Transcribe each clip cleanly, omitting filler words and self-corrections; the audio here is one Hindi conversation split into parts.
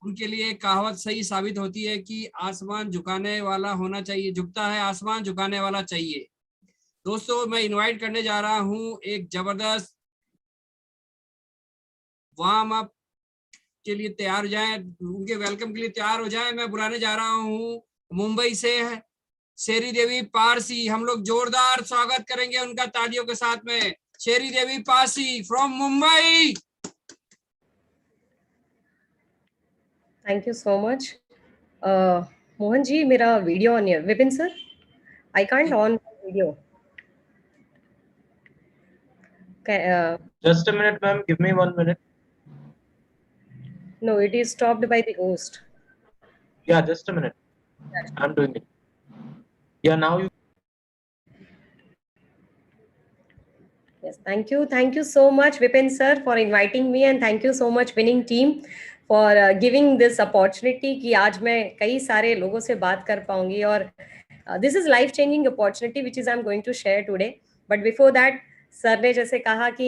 उनके लिए कहावत सही साबित होती है कि आसमान झुकाने वाला होना चाहिए, झुकता है आसमान, झुकाने वाला चाहिए। दोस्तों, मैं इनवाइट करने जा रहा हूं एक जबरदस्त वार्म अप के लिए तैयार हो जाएं, उनके वेलकम के लिए तैयार हो जाएं। मैं बुलाने जा रहा हूं मुंबई से शेरी देवी पारसी। हम लोग जोरदार स्वागत करेंगे उनका तालियों के साथ में। Sheri Devi Parsi from Mumbai. Thank you so much. Mohan ji, मेरा वीडियो ऑन है। Vipin sir, I can't on video. Just a minute, ma'am. Give me 1 minute. No, it is stopped by the host. Yeah, just a minute. I'm doing it. Yeah, now you. Yes, thank you. Thank you so much, Vipin sir, for inviting me, and thank you so much, winning team, for giving this opportunity कि आज मैं कई सारे लोगों से बात कर पाऊंगी और this is life changing opportunity which is I'm going to share today. But before that, sir ने जैसे कहा कि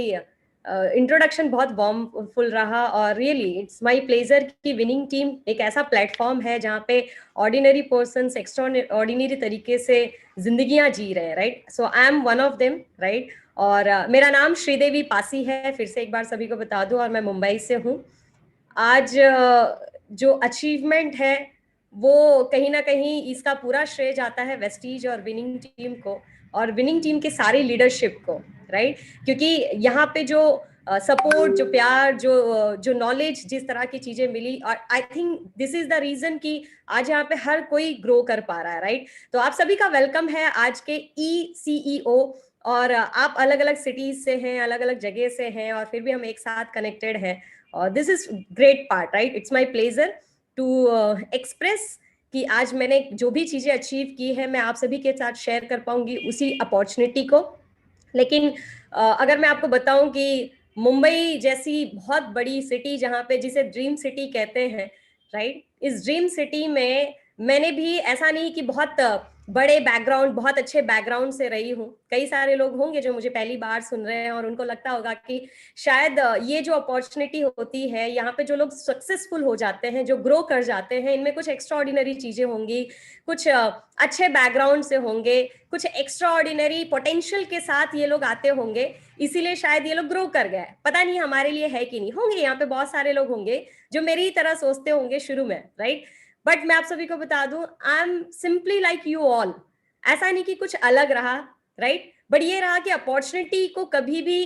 इंट्रोडक्शन बहुत वार्मफुल रहा और रियली इट्स माय प्लेजर कि विनिंग टीम एक ऐसा प्लेटफॉर्म है जहाँ पे ऑर्डिनरी पर्सन्स एक्स्ट्रा ऑर्डिनरी तरीके से जिंदगियां जी रहे हैं, right. So I am one of them, right. और मेरा नाम श्रीदेवी पासी है, फिर से एक बार सभी को बता दूं, और मैं मुंबई से हूँ। आज जो अचीवमेंट है वो कहीं ना कहीं इसका पूरा श्रेय जाता है वेस्टीज और विनिंग टीम को और विनिंग टीम के सारे लीडरशिप को, राइट। क्योंकि यहाँ पे जो सपोर्ट, जो प्यार, जो नॉलेज, जिस तरह की चीजें मिली, और I think this is the reason कि आज यहाँ पे हर कोई ग्रो कर पा रहा है, राइट। तो आप सभी का वेलकम है आज के ECEO। और आप अलग अलग सिटीज से हैं, अलग अलग जगह से हैं, और फिर भी हम एक साथ कनेक्टेड हैं। और this is great part, right. It's my pleasure to express कि आज मैंने जो भी चीजें अचीव की है मैं आप सभी के साथ शेयर कर पाऊंगी उसी अपॉर्चुनिटी को। लेकिन अगर मैं आपको बताऊं कि मुंबई जैसी बहुत बड़ी सिटी जहाँ पे, जिसे ड्रीम सिटी कहते हैं, राइट, इस ड्रीम सिटी में मैंने भी ऐसा नहीं कि बहुत बड़े बैकग्राउंड, बहुत अच्छे बैकग्राउंड से रही हूँ। कई सारे लोग होंगे जो मुझे पहली बार सुन रहे हैं और उनको लगता होगा कि शायद ये जो अपॉर्चुनिटी होती है, यहाँ पे जो लोग सक्सेसफुल हो जाते हैं, जो ग्रो कर जाते हैं, इनमें कुछ एक्स्ट्रा ऑर्डिनरी चीजें होंगी, कुछ अच्छे बैकग्राउंड से होंगे, कुछ एक्स्ट्रा ऑर्डिनरी पोटेंशियल के साथ ये लोग आते होंगे, इसीलिए शायद ये लोग ग्रो कर गए। पता नहीं हमारे लिए है कि नहीं। होंगे यहाँ पे बहुत सारे लोग होंगे जो मेरी तरह सोचते होंगे शुरू में, राइट। बट मैं आप सभी को बता दूं, I am simply like you all. ऐसा नहीं कि कुछ अलग रहा, राइट, बट ये रहा कि अपॉर्चुनिटी को कभी भी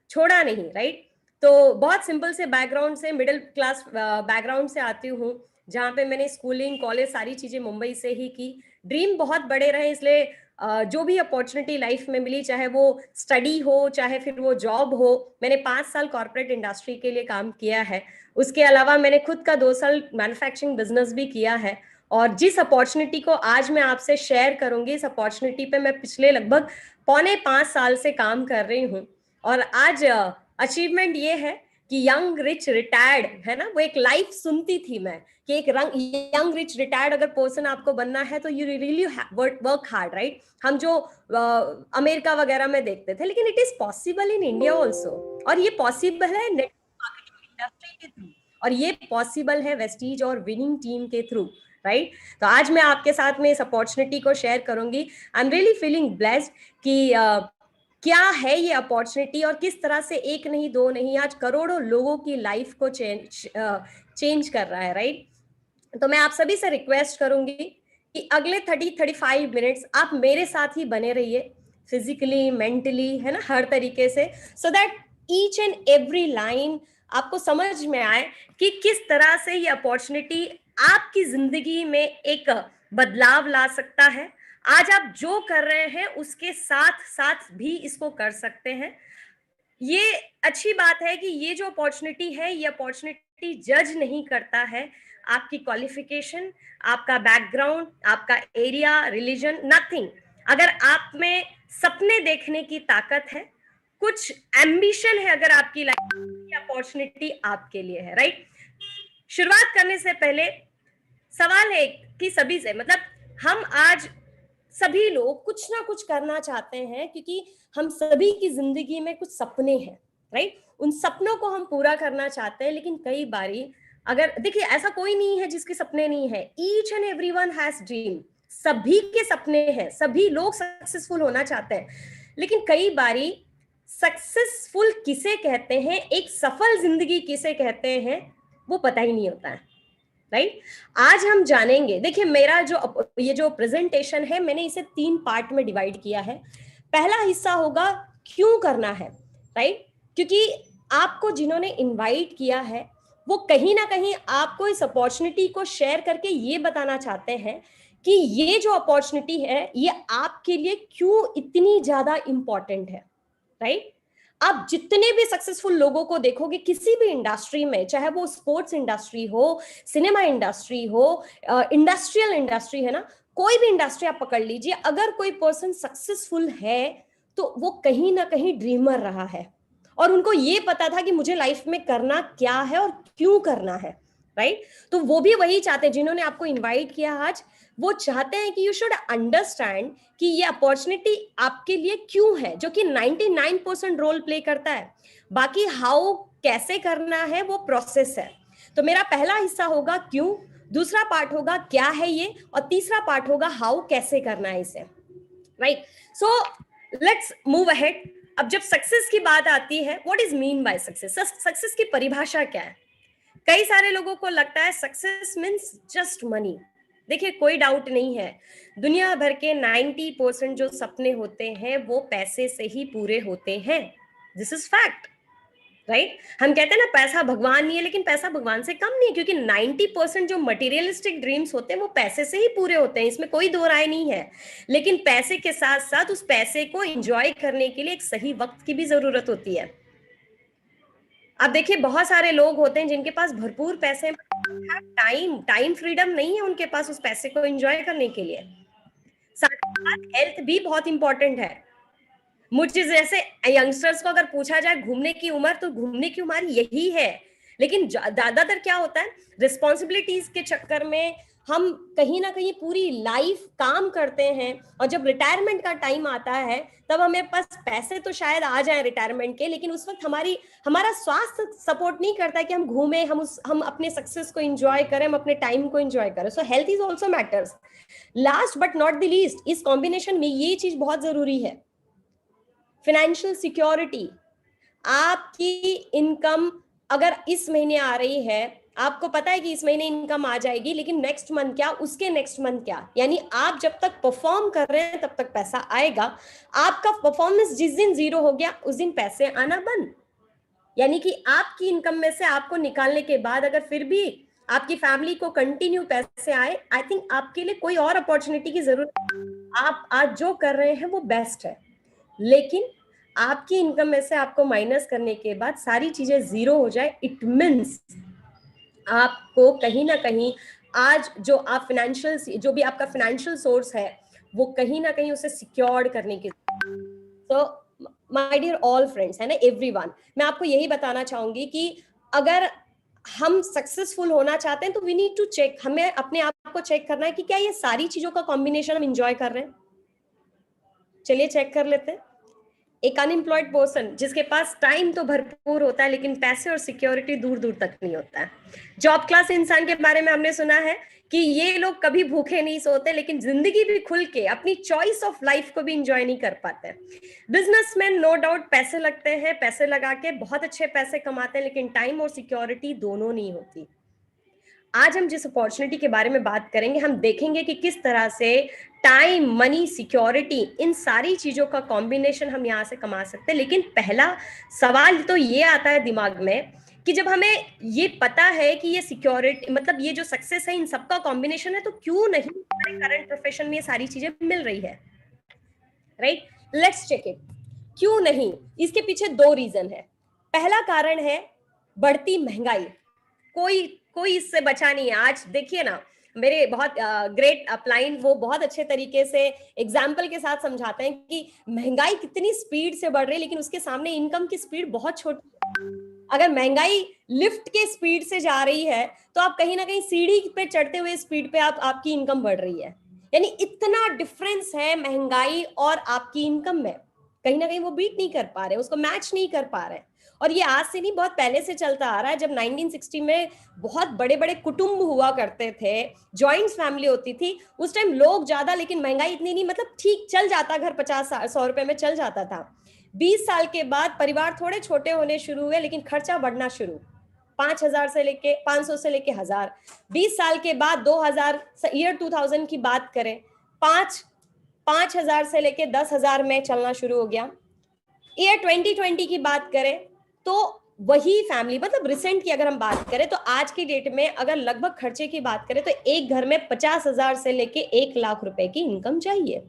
छोड़ा नहीं, राइट। तो बहुत सिंपल से बैकग्राउंड से, मिडिल क्लास बैकग्राउंड से आती हूँ, जहाँ पे मैंने स्कूलिंग, कॉलेज, सारी चीजें मुंबई से ही की। ड्रीम बहुत बड़े रहे, इसलिए जो भी अपॉर्चुनिटी लाइफ में मिली, चाहे वो स्टडी हो, चाहे फिर वो जॉब हो, मैंने 5 साल कॉर्पोरेट इंडस्ट्री के लिए काम किया है। उसके अलावा मैंने खुद का 2 साल मैन्युफैक्चरिंग बिजनेस भी किया है। और जिस अपॉर्चुनिटी को आज मैं आपसे शेयर करूंगी, इस अपॉर्चुनिटी पे मैं पिछले लगभग 4.25 साल से काम कर रही हूँ। और आज अचीवमेंट ये है कि यंग रिच रिटायर्ड, है ना, वो एक लाइफ सुनती थी मैं कि एक यंग रिच रिटायर्ड अगर पर्सन आपको बनना है तो you really work hard, right. हम जो अमेरिका वगैरह में देखते थे, लेकिन it is possible in India also. और ये पॉसिबल है नेटवर्क मार्केटिंग इंडस्ट्री के थ्रू, और ये पॉसिबल है वेस्टीज और विनिंग टीम के थ्रू, राइट। तो आज मैं आपके साथ में इस अपॉर्चुनिटी को शेयर करूंगी। I am really feeling blessed कि क्या है ये अपॉर्चुनिटी और किस तरह से एक नहीं, दो नहीं, आज करोड़ों लोगों की लाइफ को चेंज कर रहा है, राइट। तो मैं आप सभी से रिक्वेस्ट करूंगी कि अगले 30-35 मिनट्स आप मेरे साथ ही बने रहिए, फिजिकली, मेंटली, है ना, हर तरीके से, so that each and every line आपको समझ में आए कि किस तरह से ये अपॉर्चुनिटी आपकी जिंदगी में एक बदलाव ला सकता है। आज आप जो कर रहे हैं उसके साथ साथ भी इसको कर सकते हैं। ये अच्छी बात है कि ये जो अपॉर्चुनिटी है, ये अपॉर्चुनिटी जज नहीं करता है आपकी क्वालिफिकेशन, आपका बैकग्राउंड, आपका एरिया, रिलीजन, नथिंग। अगर आप में सपने देखने की ताकत है, कुछ एम्बिशन है अगर आपकी लाइफ, ये अपॉर्चुनिटी आपके लिए है, राइट। शुरुआत करने से पहले सवाल है कि सभी से, मतलब हम आज सभी लोग कुछ ना कुछ करना चाहते हैं, क्योंकि हम सभी की जिंदगी में कुछ सपने हैं, राइट। उन सपनों को हम पूरा करना चाहते हैं, लेकिन कई बारी अगर देखिए ऐसा कोई नहीं है जिसके सपने नहीं है, each and everyone has dream, सभी के सपने हैं, सभी लोग सक्सेसफुल होना चाहते हैं, लेकिन कई बारी सक्सेसफुल किसे कहते हैं, एक सफल जिंदगी किसे कहते हैं, वो पता ही नहीं होता है, राइट? आज हम जानेंगे, देखिए मेरा जो ये जो प्रेजेंटेशन है मैंने इसे 3 पार्ट में डिवाइड किया है। पहला हिस्सा होगा क्यों करना है, राइट? क्योंकि आपको जिन्होंने इनवाइट किया है वो कहीं ना कहीं आपको इस अपॉर्चुनिटी को शेयर करके ये बताना चाहते हैं कि ये जो अपॉर्चुनिटी है ये आपके लिए क्यों इतनी ज्यादा इंपॉर्टेंट है, राइट? आप जितने भी सक्सेसफुल लोगों को देखोगे किसी भी इंडस्ट्री में, चाहे वो स्पोर्ट्स इंडस्ट्री हो, सिनेमा इंडस्ट्री हो, इंडस्ट्रियल इंडस्ट्री है ना, कोई भी इंडस्ट्री आप पकड़ लीजिए, अगर कोई पर्सन सक्सेसफुल है तो वो कहीं ना कहीं ड्रीमर रहा है और उनको ये पता था कि मुझे लाइफ में करना क्या है और क्यों करना है, राइट? तो वो भी वही चाहते हैं, जिन्होंने आपको इनवाइट किया आज, वो चाहते हैं कि यू शुड अंडरस्टैंड कि ये अपॉर्चुनिटी आपके लिए क्यों है, जो कि 99% रोल प्ले करता है। बाकी हाउ कैसे करना है वो प्रोसेस है। तो मेरा पहला हिस्सा होगा क्यों, दूसरा पार्ट होगा क्या है ये, और तीसरा पार्ट होगा हाउ कैसे करना है इसे, right? So let's move ahead. अब जब सक्सेस की बात आती है, what is mean by success, success की परिभाषा क्या है? कई सारे लोगों को लगता है सक्सेस मीन्स जस्ट मनी। देखिए कोई डाउट नहीं है, दुनिया भर के 90% जो सपने होते हैं वो पैसे से ही पूरे होते हैं, दिस इज फैक्ट, राइट? हम कहते हैं ना पैसा भगवान नहीं है, लेकिन पैसा भगवान से कम नहीं है, क्योंकि 90% जो मटेरियलिस्टिक ड्रीम्स होते हैं वो पैसे से ही पूरे होते हैं, इसमें कोई दो राय नहीं है। लेकिन पैसे के साथ साथ उस पैसे को एंजॉय करने के लिए एक सही वक्त की भी जरूरत होती है। आप देखिए बहुत सारे लोग होते हैं जिनके पास भरपूर पैसे, टाइम फ्रीडम नहीं है उनके पास उस पैसे को एंजॉय करने के लिए। साथ ही साथ हेल्थ भी बहुत इंपॉर्टेंट है। मुझे जैसे यंगस्टर्स को अगर पूछा जाए घूमने की उम्र, तो घूमने की उम्र यही है, लेकिन ज्यादातर क्या होता है, रिस्पॉन्सिबिलिटीज के चक्कर में हम कहीं ना कहीं पूरी लाइफ काम करते हैं, और जब रिटायरमेंट का टाइम आता है तब हमें पास पैसे तो शायद आ जाए रिटायरमेंट के, लेकिन उस वक्त हमारा स्वास्थ्य सपोर्ट नहीं करता है कि हम घूमें, हम अपने सक्सेस को एंजॉय करें, हम अपने टाइम को एंजॉय करें। सो health is also matters. Last but not the least, इस कॉम्बिनेशन में ये चीज बहुत जरूरी है, फाइनेंशियल सिक्योरिटी। आपकी इनकम अगर इस महीने आ रही है, आपको पता है कि इस महीने इनकम आ जाएगी, लेकिन नेक्स्ट मंथ क्या, उसके नेक्स्ट मंथ क्या, यानी आप जब तक परफॉर्म कर रहे हैं तब तक पैसा आएगा। आपका परफॉर्मेंस जिस दिन जीरो हो गया उस दिन पैसे आना बंद। यानी कि आपकी इनकम में से आपको निकालने के बाद अगर फिर भी आपकी फैमिली को कंटिन्यू पैसे आए, आई थिंक आपके लिए कोई और अपॉर्चुनिटी की जरूरत नहीं। आप आज जो कर रहे हैं वो बेस्ट है, लेकिन आपकी इनकम में से आपको माइनस करने के बाद सारी चीजें जीरो हो जाए, इट मीन्स आपको कहीं ना कहीं आज जो आप जो भी आपका फाइनेंशियल सोर्स है वो कहीं ना कहीं उसे सिक्योर्ड करने की। तो माय डियर ऑल फ्रेंड्स, है ना, एवरीवन, मैं आपको यही बताना चाहूंगी कि अगर हम सक्सेसफुल होना चाहते हैं तो वी नीड टू चेक, हमें अपने आप को चेक करना है कि क्या ये सारी चीजों का कॉम्बिनेशन हम एंजॉय कर रहे हैं। चलिए चेक कर लेते हैं। एक अनएम्प्लॉयड पर्सन जिसके पास टाइम तो भरपूर होता है लेकिन पैसे और सिक्योरिटी दूर दूर तक नहीं होता है। जॉब क्लास इंसान के बारे में हमने सुना है कि ये लोग कभी भूखे नहीं सोते, लेकिन जिंदगी भी खुल के अपनी चॉइस ऑफ लाइफ को भी इंजॉय नहीं कर पाते। बिजनेसमैन नो डाउट पैसे लगते हैं, पैसे लगा के बहुत अच्छे पैसे कमाते हैं, लेकिन टाइम और सिक्योरिटी दोनों नहीं होती। आज हम जिस अपॉर्चुनिटी के बारे में बात करेंगे, हम देखेंगे कि किस तरह से टाइम, मनी, सिक्योरिटी, इन सारी चीजों का कॉम्बिनेशन हम यहाँ से कमा सकते हैं। लेकिन पहला सवाल तो ये आता है दिमाग में कि जब हमें ये पता है कि ये सिक्योरिटी मतलब ये जो सक्सेस है इन सबका कॉम्बिनेशन है, तो क्यों नहीं हमारे करंट प्रोफेशन में ये सारी चीजें मिल रही है, राइट? Let's check it. क्यों नहीं, इसके पीछे 2 रीजन है। पहला कारण है बढ़ती महंगाई। कोई इससे बचा नहीं है। आज देखिए ना, मेरे बहुत ग्रेट अपलाइन वो बहुत अच्छे तरीके से एग्जाम्पल के साथ समझाते हैं कि महंगाई कितनी स्पीड से बढ़ रही है, लेकिन उसके सामने इनकम की स्पीड बहुत छोटी है। अगर महंगाई लिफ्ट के स्पीड से जा रही है तो आप कहीं ना कहीं सीढ़ी पे चढ़ते हुए स्पीड पे आपकी इनकम बढ़ रही है। यानी इतना डिफरेंस है महंगाई और आपकी इनकम में, कहीं ना कहीं वो बीट नहीं कर पा रहे, उसको मैच नहीं कर पा रहे। और ये आज से नहीं, बहुत पहले से चलता आ रहा है। जब 1960 में बहुत बड़े बड़े कुटुंब हुआ करते थे, जॉइंट फैमिली होती थी, उस टाइम लोग ज्यादा लेकिन महंगाई इतनी नहीं, मतलब ठीक चल जाता, घर 50-100 रुपए में चल जाता था। 20 साल के बाद परिवार थोड़े छोटे होने शुरू हुए, लेकिन खर्चा बढ़ना शुरू, 5,000 से लेके 500 से लेके 1,000। 20 साल के बाद 2000 ईयर 2000 की बात करें, 5,000 से लेके 10,000 में चलना शुरू हो गया। ईयर 2020 की बात करें तो वही फैमिली, मतलब रिसेंट की अगर हम बात करें तो आज की डेट में अगर लगभग खर्चे की बात करें तो एक घर में 50,000 से लेके 1 लाख रुपए की इनकम चाहिए।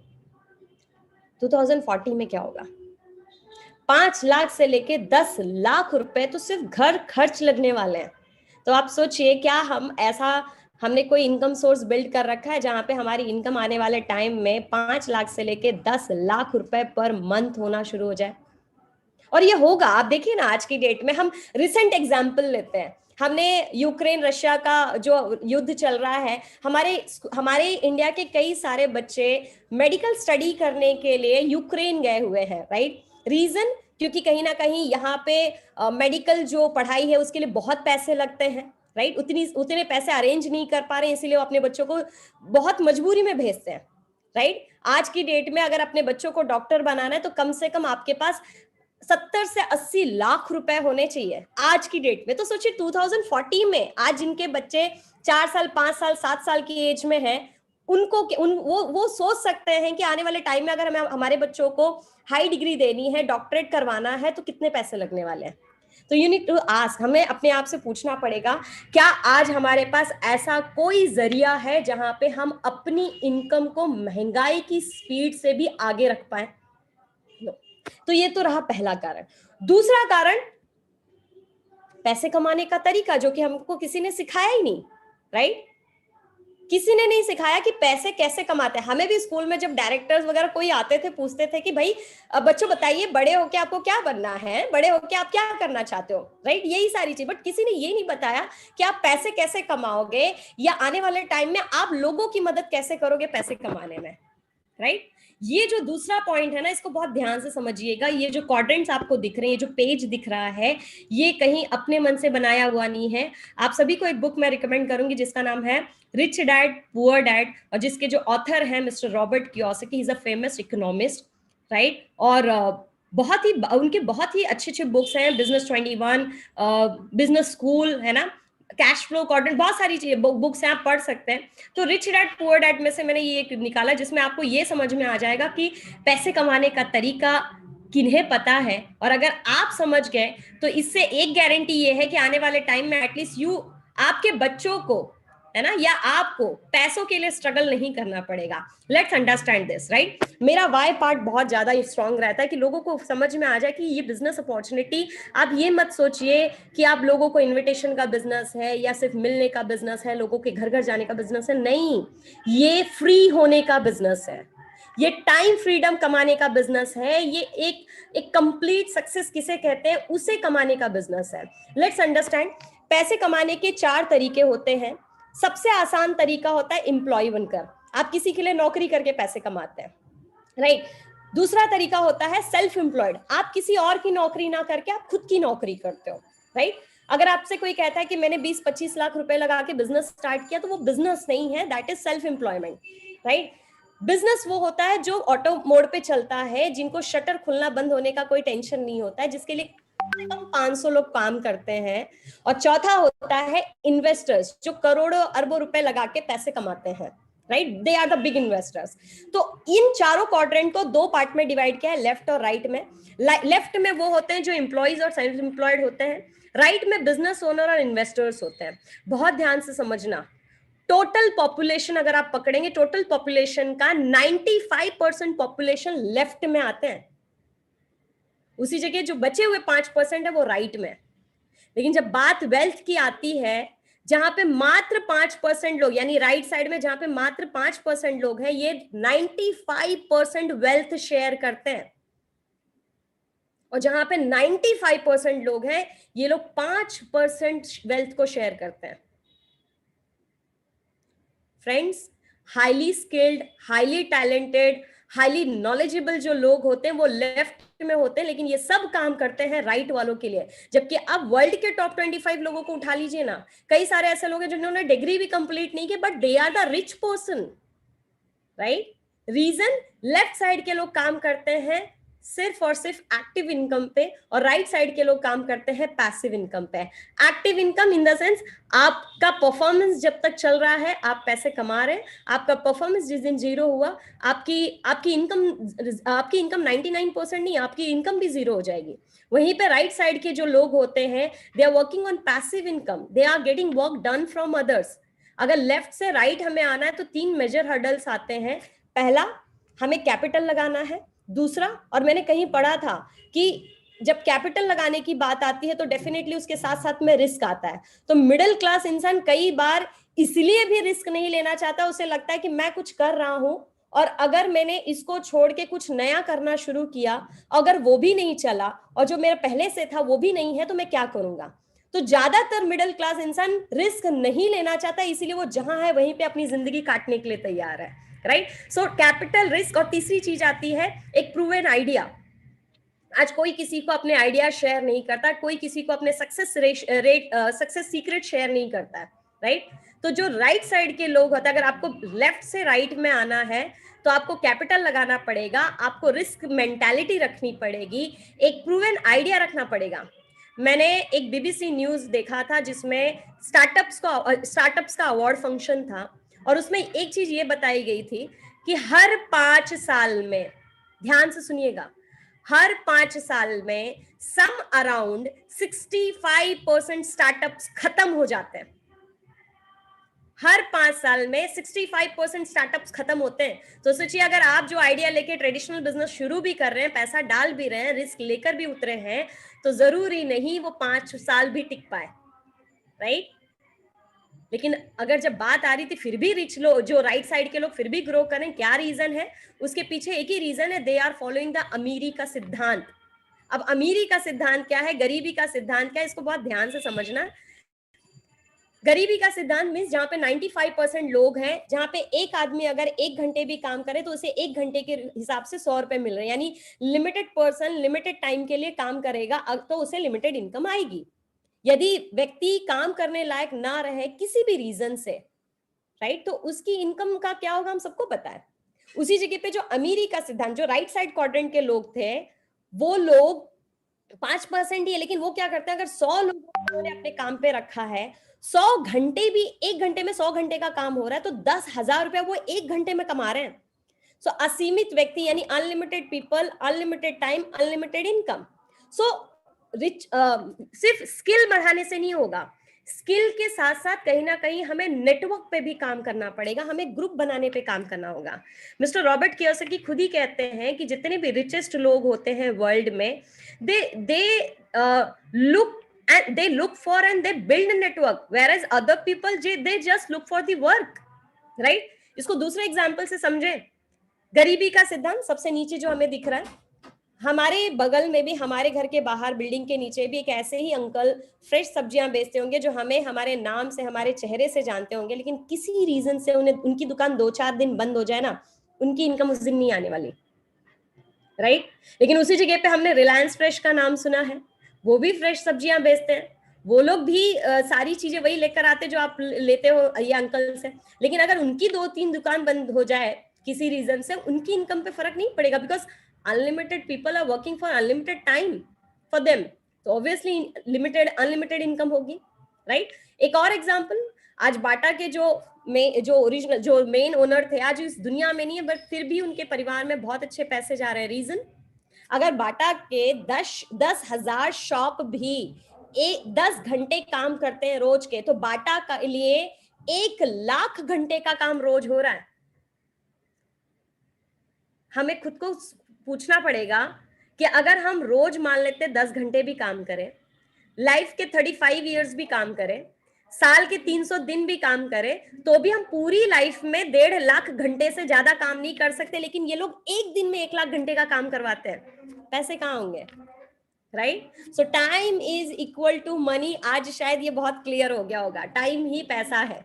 2040 में क्या होगा? 5 लाख से लेके 10 लाख रुपए तो सिर्फ घर खर्च लगने वाले हैं। तो आप सोचिए, क्या हमने कोई इनकम सोर्स बिल्ड कर रखा है जहां पे हमारी इनकम आने वाले टाइम में 5 लाख से लेके 10 लाख रुपए पर मंथ होना शुरू हो जाए? और ये होगा, आप देखिए ना, आज की डेट में हम रिसेंट एग्जांपल लेते हैं, हमने यूक्रेन रशिया का जो युद्ध चल रहा है, हमारे इंडिया के कई सारे बच्चे मेडिकल स्टडी करने के लिए यूक्रेन गए हुए हैं, राइट? रीजन, क्योंकि कहीं ना कहीं यहाँ पे मेडिकल जो पढ़ाई है उसके लिए बहुत पैसे लगते हैं, राइट? उतने पैसे अरेंज नहीं कर पा रहे हैं, इसीलिए वो अपने बच्चों को बहुत मजबूरी में भेजते हैं, राइट? आज की डेट में अगर अपने बच्चों को डॉक्टर बनाना है तो कम से कम आपके पास 70 से 80 लाख रुपए होने चाहिए आज की डेट में। तो सोचिए 2040 में आज जिनके बच्चे 4 साल 5 साल 7 साल की एज में हैं, उनको वो सोच सकते हैं कि आने वाले टाइम में अगर हमें हमारे बच्चों को हाई डिग्री देनी है, डॉक्टरेट करवाना है, तो कितने पैसे लगने वाले हैं। तो यू नीड टू आस्क, हमें अपने आप से पूछना पड़ेगा, क्या आज हमारे पास ऐसा कोई जरिया है जहां पे हम अपनी इनकम को महंगाई की स्पीड से भी आगे रख पाए? तो ये तो रहा पहला कारण। दूसरा कारण, पैसे कमाने का तरीका, जो कि हमको किसी ने सिखाया ही नहीं, राइट? किसी ने नहीं सिखाया कि पैसे कैसे कमाते हैं। हमें भी स्कूल में जब डायरेक्टर्स वगैरह कोई आते थे, पूछते थे कि भाई बच्चों बताइए, बड़े होके आपको क्या बनना है, बड़े होके आप क्या करना चाहते हो, राइट? यही सारी चीज। बट किसी ने ये नहीं बताया कि आप पैसे कैसे कमाओगे, या आने वाले टाइम में आप लोगों की मदद कैसे करोगे पैसे कमाने में, राइट? ये जो दूसरा पॉइंट है ना, इसको बहुत ध्यान से समझिएगा। ये जो क्वाड्रेंट्स आपको दिख रहे हैं, जो पेज दिख रहा है, ये कहीं अपने मन से बनाया हुआ नहीं है। आप सभी को एक बुक मैं रिकमेंड करूंगी जिसका नाम है रिच डैड पुअर डैड, और जिसके जो ऑथर हैं mister Robert Kiyosaki, he is a famous economist, right? और उनके बहुत ही अच्छे बुक्स हैं, बिजनेस 21, बिजनेस स्कूल, है ना, कैश फ्लो क्वाड्रेंट, बहुत सारी चीजें बुक्स हैं, आप पढ़ सकते हैं। तो रिच डैड पुअर डैड में से मैंने ये एक निकाला जिसमें आपको ये समझ में आ जाएगा कि पैसे कमाने का तरीका किन्हें पता है, और अगर आप समझ गए तो इससे एक गारंटी ये है कि आने वाले टाइम में एटलीस्ट आपके बच्चों को, है ना, या आपको पैसों के लिए स्ट्रगल नहीं करना पड़ेगा। Let's understand this, right? मेरा वाई पार्ट बहुत ज्यादा स्ट्रांग रहता है कि लोगों को समझ में आ जाए कि ये बिजनेस अपॉर्चुनिटी, आप ये मत सोचिए कि आप लोगों को इनविटेशन का बिजनेस है या सिर्फ मिलने का बिजनेस है, लोगों के घर घर जाने का बिजनेस है। नहीं, ये फ्री होने का बिजनेस है, ये टाइम फ्रीडम कमाने का बिजनेस है, ये एक कंप्लीट सक्सेस किसे कहते हैं, उसे कमाने का बिजनेस है। लेट्स अंडरस्टैंड, पैसे कमाने के 4 तरीके होते हैं। सबसे आसान तरीका होता है एम्प्लॉय बनकर, आप किसी के लिए नौकरी करके पैसे कमाते हैं, राइट? दूसरा तरीका होता है सेल्फ एम्प्लॉयड, आप किसी और की नौकरी ना करके आप खुद की नौकरी करते हो, राइट? अगर आपसे कोई कहता है कि मैंने 20-25 लाख रुपए लगा के बिजनेस स्टार्ट किया, तो वो बिजनेस नहीं है, that is self employment, right? Business वो होता है जो ऑटो मोड पे चलता है, जिनको शटर खुलना बंद होने का कोई टेंशन नहीं होता है, जिसके लिए कम 500 लोग काम करते हैं। और चौथा होता है इन्वेस्टर्स, जो करोड़ों अरबों रुपए लगा के पैसे कमाते हैं, right? They are the big investors. तो इन चारों क्वाड्रेंट को 2 पार्ट में डिवाइड किया है, लेफ्ट और राइट में। लेफ्ट में वो होते हैं जो एम्प्लॉइज और सेल्फ एम्प्लॉयड होते हैं, राइट में बिजनेस ओनर और इन्वेस्टर्स होते हैं। बहुत ध्यान से समझना, टोटल पॉपुलेशन अगर आप पकड़ेंगे, टोटल पॉपुलेशन का 95% पॉपुलेशन लेफ्ट में आते हैं, उसी जगह जो बचे हुए 5% है वो राइट में। लेकिन जब बात वेल्थ की आती है, जहां पे मात्र 5% लोग, यानी राइट साइड में जहां पे मात्र 5% लोग हैं, ये 95% वेल्थ शेयर करते हैं। और जहां पे 95% लोग हैं, ये लोग 5% वेल्थ को शेयर करते हैं। Friends, highly skilled, highly talented, highly knowledgeable जो लोग होते हैं वो लेफ्ट में होते हैं, लेकिन ये सब काम करते हैं राइट वालों के लिए। जबकि अब वर्ल्ड के टॉप 25 लोगों को उठा लीजिए ना, कई सारे ऐसे लोग हैं जिन्होंने डिग्री भी कंप्लीट नहीं की, but they are the rich person, right? Reason, left side के लोग काम करते हैं सिर्फ और सिर्फ एक्टिव इनकम पे, और राइट साइड के लोग काम करते हैं पैसिव इनकम पे। Active income in the sense, आपका परफॉर्मेंस जब तक चल रहा है आप पैसे कमा रहे हैं, आपका परफॉर्मेंस जिस दिन जीरो हुआ आपकी इनकम 99% नहीं, आपकी इनकम भी जीरो हो जाएगी। वहीं पे राइट साइड के जो लोग होते हैं, they are working on passive income, they are getting work done from others. अगर लेफ्ट से राइट हमें आना है तो 3 मेजर हर्डल्स आते हैं। पहला, हमें कैपिटल लगाना है। दूसरा, और मैंने कहीं पढ़ा था कि जब कैपिटल लगाने की बात आती है तो डेफिनेटली उसके साथ साथ में रिस्क आता है। तो मिडिल क्लास इंसान कई बार इसलिए भी रिस्क नहीं लेना चाहता, उसे लगता है कि मैं कुछ कर रहा हूं और अगर मैंने इसको छोड़ के कुछ नया करना शुरू किया, अगर वो भी नहीं चला और जो मेरा पहले से था वो भी नहीं है, तो मैं क्या करूंगा। तो ज्यादातर मिडिल क्लास इंसान रिस्क नहीं लेना चाहता, इसीलिए वो जहां है वहीं पे अपनी जिंदगी काटने के लिए तैयार है, राइट? सो कैपिटल, रिस्क, और तीसरी चीज आती है एक प्रूवन आइडिया। आज कोई किसी को अपने आइडिया शेयर नहीं करता, कोई किसी को अपने सक्सेस सीक्रेट शेयर नहीं करता है, राइट? तो जो राइट साइड के लोग होते हैं, अगर आपको लेफ्ट से राइट में आना है तो आपको कैपिटल लगाना पड़ेगा, आपको रिस्क मेंटालिटी रखनी पड़ेगी, एक प्रूवन आइडिया रखना पड़ेगा। मैंने एक बीबीसी न्यूज देखा था जिसमें स्टार्टअप्स का अवार्ड फंक्शन था, और उसमें एक चीज ये बताई गई थी कि हर 5 साल में, ध्यान से सुनिएगा, हर 5 साल में सम अराउंड 65% स्टार्टअप्स खत्म हो जाते हैं। हर 5 साल में 65% स्टार्टअप्स खत्म होते हैं। तो सोचिए, अगर आप जो आइडिया लेके ट्रेडिशनल बिजनेस शुरू भी कर रहे हैं, पैसा डाल भी रहे हैं, रिस्क लेकर भी उतरे हैं, तो जरूरी नहीं वो 5 साल भी टिक पाए, राइट? लेकिन अगर जब बात आ रही थी फिर भी रिच लोग, जो राइट साइड के लोग फिर भी ग्रो करें, क्या रीजन है? उसके पीछे एक ही रीजन है, दे आर फॉलोइंग द अमीरी का सिद्धांत। अब अमीरी का सिद्धांत क्या है, गरीबी का सिद्धांत क्या है, इसको बहुत ध्यान से समझना। गरीबी का सिद्धांत मीन्स जहां पे 95% लोग हैं, जहां पे एक आदमी अगर 1 घंटे भी काम करे तो उसे 1 घंटे के हिसाब से 100 रुपए मिल रहे हैं, यानी लिमिटेड पर्सन लिमिटेड टाइम के लिए काम करेगा तो उसे लिमिटेड इनकम आएगी। यदि व्यक्ति काम करने लायक ना रहे किसी भी रीजन से, राइट, तो उसकी इनकम का क्या होगा हम सबको पता है। उसी जगह पे जो अमीरी का सिद्धांत, जो राइट साइड क्वाड्रेंट के लोग थे, वो लोग 5% ही है, लेकिन वो क्या करते हैं, अगर 100 लोगों ने अपने काम पे रखा है, 100 घंटे भी, 1 घंटे में 100 घंटे का काम हो रहा है, तो 10,000 रुपया वो 1 घंटे में कमा रहे हैं। सो असीमित व्यक्ति यानी unlimited people, unlimited time, unlimited income. So rich सिर्फ स्किल बढ़ाने से नहीं होगा, स्किल के साथ साथ कहीं ना कहीं हमें नेटवर्क पे भी काम करना पड़ेगा, हमें ग्रुप बनाने पे काम करना होगा। मिस्टर रॉबर्ट कियोसाकी खुद ही कहते हैं कि जितने भी रिचेस्ट लोग होते हैं वर्ल्ड में, they look for and they build a network, whereas other people they just look for the work, right? इसको दूसरे एग्जांपल से समझे। गरीबी का सिद्धांत सबसे नीचे जो हमें दिख रहा है, हमारे बगल में भी, हमारे घर के बाहर बिल्डिंग के नीचे भी एक ऐसे ही अंकल फ्रेश सब्जियां बेचते होंगे, जो हमें हमारे नाम से, हमारे चेहरे से जानते होंगे, लेकिन किसी रीजन से उन्हें उनकी दुकान 2-4 दिन बंद हो जाए ना, उनकी इनकम उस दिन नहीं आने वाली, राइट? लेकिन उसी जगह पे हमने रिलायंस फ्रेश का नाम सुना है, वो भी फ्रेश सब्जियां बेचते हैं, वो लोग भी सारी चीजें वही लेकर आते जो आप लेते हो ये अंकल से, लेकिन अगर उनकी 2-3 दुकान बंद हो जाए किसी रीजन से, उनकी इनकम पे फर्क नहीं पड़ेगा, because unlimited people are working for unlimited time for them, तो ऑब्वियसली अनलिमिटेड इनकम होगी, राइट? एक और एग्जांपल, आज बाटा के जो मेन ओनर थे, आज इस दुनिया में नहीं है, बट फिर भी उनके परिवार में बहुत अच्छे पैसे जा रहे हैं। रीजन, अगर बाटा के 10,000 शॉप भी 10 घंटे काम करते हैं रोज के, तो बाटा के लिए 1 लाख घंटे का काम रोज हो रहा है। हमें खुद को पूछना पड़ेगा कि अगर हम रोज मान लेते 10 घंटे भी काम करें, लाइफ के 35 इयर्स भी काम करें, साल के 300 दिन भी काम करें, तो भी हम पूरी लाइफ में 1.5 लाख घंटे से ज्यादा काम नहीं कर सकते, लेकिन ये लोग एक दिन में 1 लाख घंटे का काम करवाते हैं। पैसे कहाँ होंगे, right? So time is equal to money. आज शायद ये बहुत क्लियर हो गया होगा, टाइम ही पैसा है,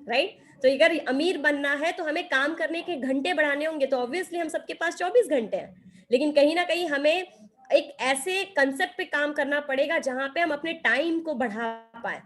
राइट? तो अगर अमीर बनना है तो हमें काम करने के घंटे बढ़ाने होंगे, तो ऑब्वियसली हम सबके पास 24 घंटे हैं, लेकिन कहीं ना कहीं हमें एक ऐसे कंसेप्ट पे काम करना पड़ेगा जहां पे हम अपने टाइम को बढ़ा पाए।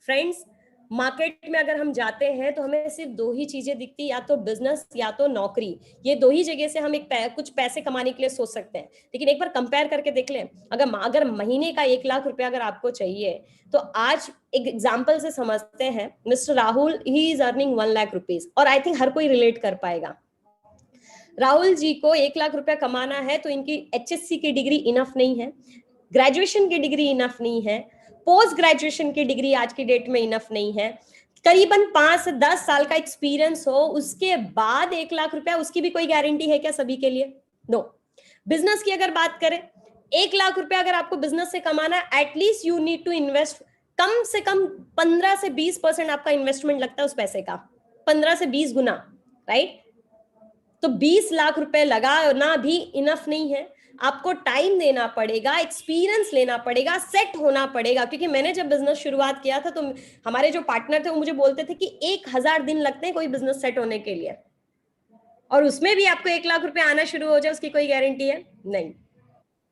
फ्रेंड्स, मार्केट में अगर हम जाते हैं तो हमें सिर्फ दो ही चीजें दिखती, या तो बिजनेस या तो नौकरी। ये दो ही जगह से हम कुछ पैसे कमाने के लिए सोच सकते हैं। लेकिन एक बार कंपेयर करके देख लें, अगर महीने का 1 लाख रुपया अगर आपको चाहिए, तो आज एक एग्जाम्पल से समझते हैं। Mister Rahul, he is earning 1 lakh rupees, और आई थिंक हर कोई रिलेट कर पाएगा। राहुल जी को 1 लाख रुपया कमाना है तो इनकी HSC की डिग्री इनफ नहीं है, ग्रेजुएशन की डिग्री इनफ नहीं है, पोस्ट ग्रेजुएशन की डिग्री आज की डेट में इनफ नहीं है, करीबन 5 से 10 साल का एक्सपीरियंस हो, उसके बाद 1 लाख रुपया, उसकी भी कोई गारंटी है क्या सभी के लिए? नो। बिजनेस की अगर बात करें, 1 लाख रुपया अगर आपको बिजनेस से कमाना है, at least you need to invest कम से कम 15 से 20% आपका इन्वेस्टमेंट लगता है उस पैसे का, 15 से 20 गुना, राइट? तो 20 लाख रुपए लगाना भी इनफ नहीं है, आपको टाइम देना पड़ेगा, एक्सपीरियंस लेना पड़ेगा, सेट होना पड़ेगा। क्योंकि मैंने जब बिजनेस शुरुआत किया था तो हमारे जो पार्टनर थे वो मुझे बोलते थे कि 1000 दिन लगते हैं कोई बिजनेस सेट होने के लिए, और उसमें भी आपको 1 लाख रुपए आना शुरू हो जाए उसकी कोई गारंटी है नहीं।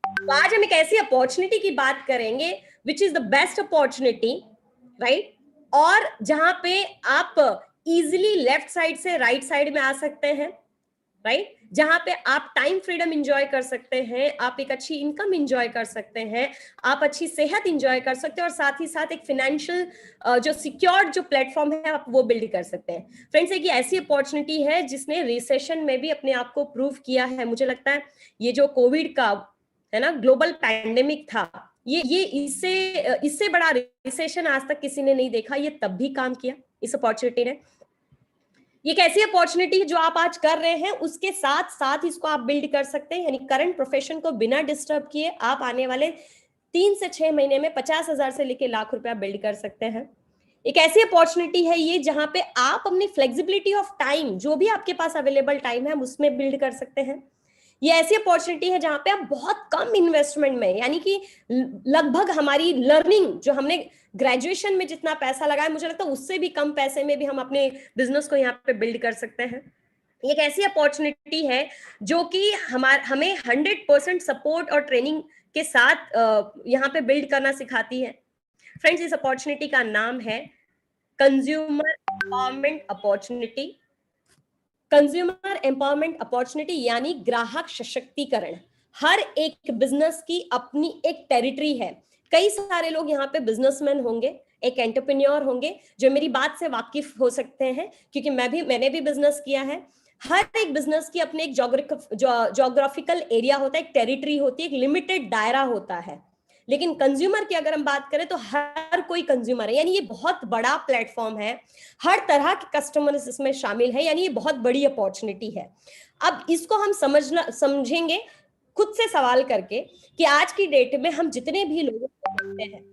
तो आज हम एक ऐसी अपॉर्चुनिटी की बात करेंगे which is the best opportunity, right? और जहां पे आप इजिली लेफ्ट साइड से राइट साइड में आ सकते हैं, राइट? जहां पे आप टाइम फ्रीडम एंजॉय कर सकते हैं, आप एक अच्छी इनकम एंजॉय कर सकते हैं, आप अच्छी सेहत एंजॉय कर सकते हैं, और साथ ही साथ एक फाइनेंशियल जो सिक्योर्ड जो प्लेटफॉर्म है आप वो बिल्ड कर सकते हैं। फ्रेंड्स, एक ऐसी अपॉर्चुनिटी है जिसने रिसेशन में भी अपने आप को प्रूव किया है। मुझे लगता है ये जो कोविड का है ना ग्लोबल पैंडेमिक था, ये इससे बड़ा रिसेशन आज तक किसी ने नहीं देखा। ये तब भी काम किया इस अपॉर्चुनिटी ने। ये एक ऐसी अपॉर्चुनिटी जो आप आज कर रहे हैं, उसके साथ साथ इसको आप बिल्ड कर सकते हैं। यानी करंट प्रोफेशन को बिना डिस्टर्ब किए आप आने वाले 3 से 6 महीने में 50,000 से लेके लाख रुपया बिल्ड कर सकते हैं। एक ऐसी अपॉर्चुनिटी है ये जहां पे आप अपनी फ्लेक्सिबिलिटी ऑफ टाइम, जो भी आपके पास अवेलेबल टाइम है, उसमें बिल्ड कर सकते हैं। ये ऐसी अपॉर्चुनिटी है जहां पे आप बहुत कम इन्वेस्टमेंट में, यानी कि लगभग हमारी लर्निंग जो हमने ग्रेजुएशन में जितना पैसा लगाया, मुझे लगता है उससे भी कम पैसे में भी हम अपने बिजनेस को यहाँ पे बिल्ड कर सकते हैं। ये एक ऐसी अपॉर्चुनिटी है जो कि हमें 100% सपोर्ट और ट्रेनिंग के साथ यहाँ पे बिल्ड करना सिखाती है। फ्रेंड्स, इस अपॉर्चुनिटी का नाम है consumer empowerment opportunity. Consumer empowerment opportunity यानी ग्राहक सशक्तिकरण। हर एक बिजनेस की अपनी एक टेरिटरी है। कई सारे लोग यहाँ पे बिजनेसमैन होंगे, एक एंटरप्रेन्योर होंगे जो मेरी बात से वाकिफ हो सकते हैं, क्योंकि मैंने भी बिजनेस किया है। हर एक बिजनेस की अपने एक जोग्राफिकल एरिया होता है, एक टेरिटरी होती है, एक लिमिटेड दायरा होता है। लेकिन कंज्यूमर की अगर हम बात करें तो हर कोई कंज्यूमर है, यानी ये बहुत बड़ा प्लेटफॉर्म है, हर तरह के कस्टमर्स इसमें शामिल है, यानी ये बहुत बड़ी अपॉर्चुनिटी है। अब इसको हम समझेंगे खुद से सवाल करके कि आज की डेट में हम जितने भी लोगों को देखते हैं,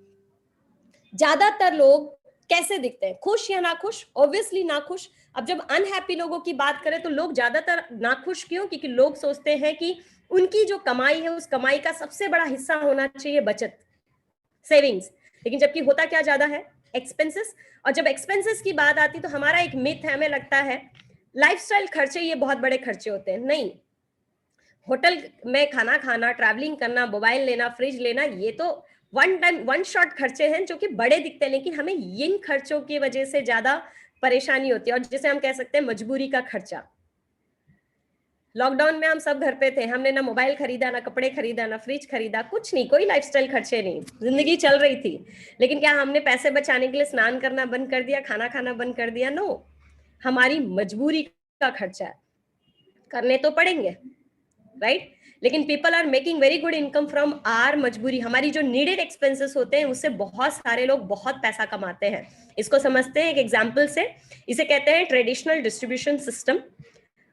ज्यादातर लोग कैसे दिखते हैं, खुश या नाखुश? ऑब्वियसली नाखुश। अब जब अनहैप्पी लोगों की बात करें तो लोग ज्यादातर नाखुश क्यों? क्योंकि लोग सोचते हैं कि उनकी जो कमाई है उस कमाई का सबसे बड़ा हिस्सा होना चाहिए बचत, सेविंग्स। लेकिन जबकि होता क्या ज्यादा है? एक्सपेंसेस। और जब एक्सपेंसेस की बात आती तो हमारा एक मिथ है, हमें लगता है लाइफस्टाइल खर्चे ये बहुत बड़े खर्चे होते हैं। नहीं, होटल में खाना खाना, ट्रैवलिंग करना, मोबाइल लेना, फ्रिज लेना, ये तो वन टाइम वन शॉट खर्चे हैं जो कि बड़े दिखते हैं, लेकिन हमें इन खर्चों की वजह से ज्यादा परेशानी होती है, और जिसे हम कह सकते हैं मजबूरी का खर्चा। लॉकडाउन में हम सब घर पे थे, हमने ना मोबाइल खरीदा, ना कपड़े खरीदा, ना फ्रिज खरीदा, कुछ नहीं, कोई लाइफस्टाइल खर्चे नहीं, जिंदगी चल रही थी। लेकिन क्या हमने पैसे बचाने के लिए स्नान करना बंद कर दिया, खाना खाना बंद कर दिया? नो, हमारी मजबूरी का खर्चा है, करने तो पड़ेंगे, राइट? लेकिन people are making very good income from our मजबूरी। हमारी जो नीडेड एक्सपेंसेस होते हैं उससे बहुत सारे लोग बहुत पैसा कमाते हैं। इसको समझते हैं एक एग्जाम्पल से। इसे कहते हैं ट्रेडिशनल डिस्ट्रीब्यूशन सिस्टम।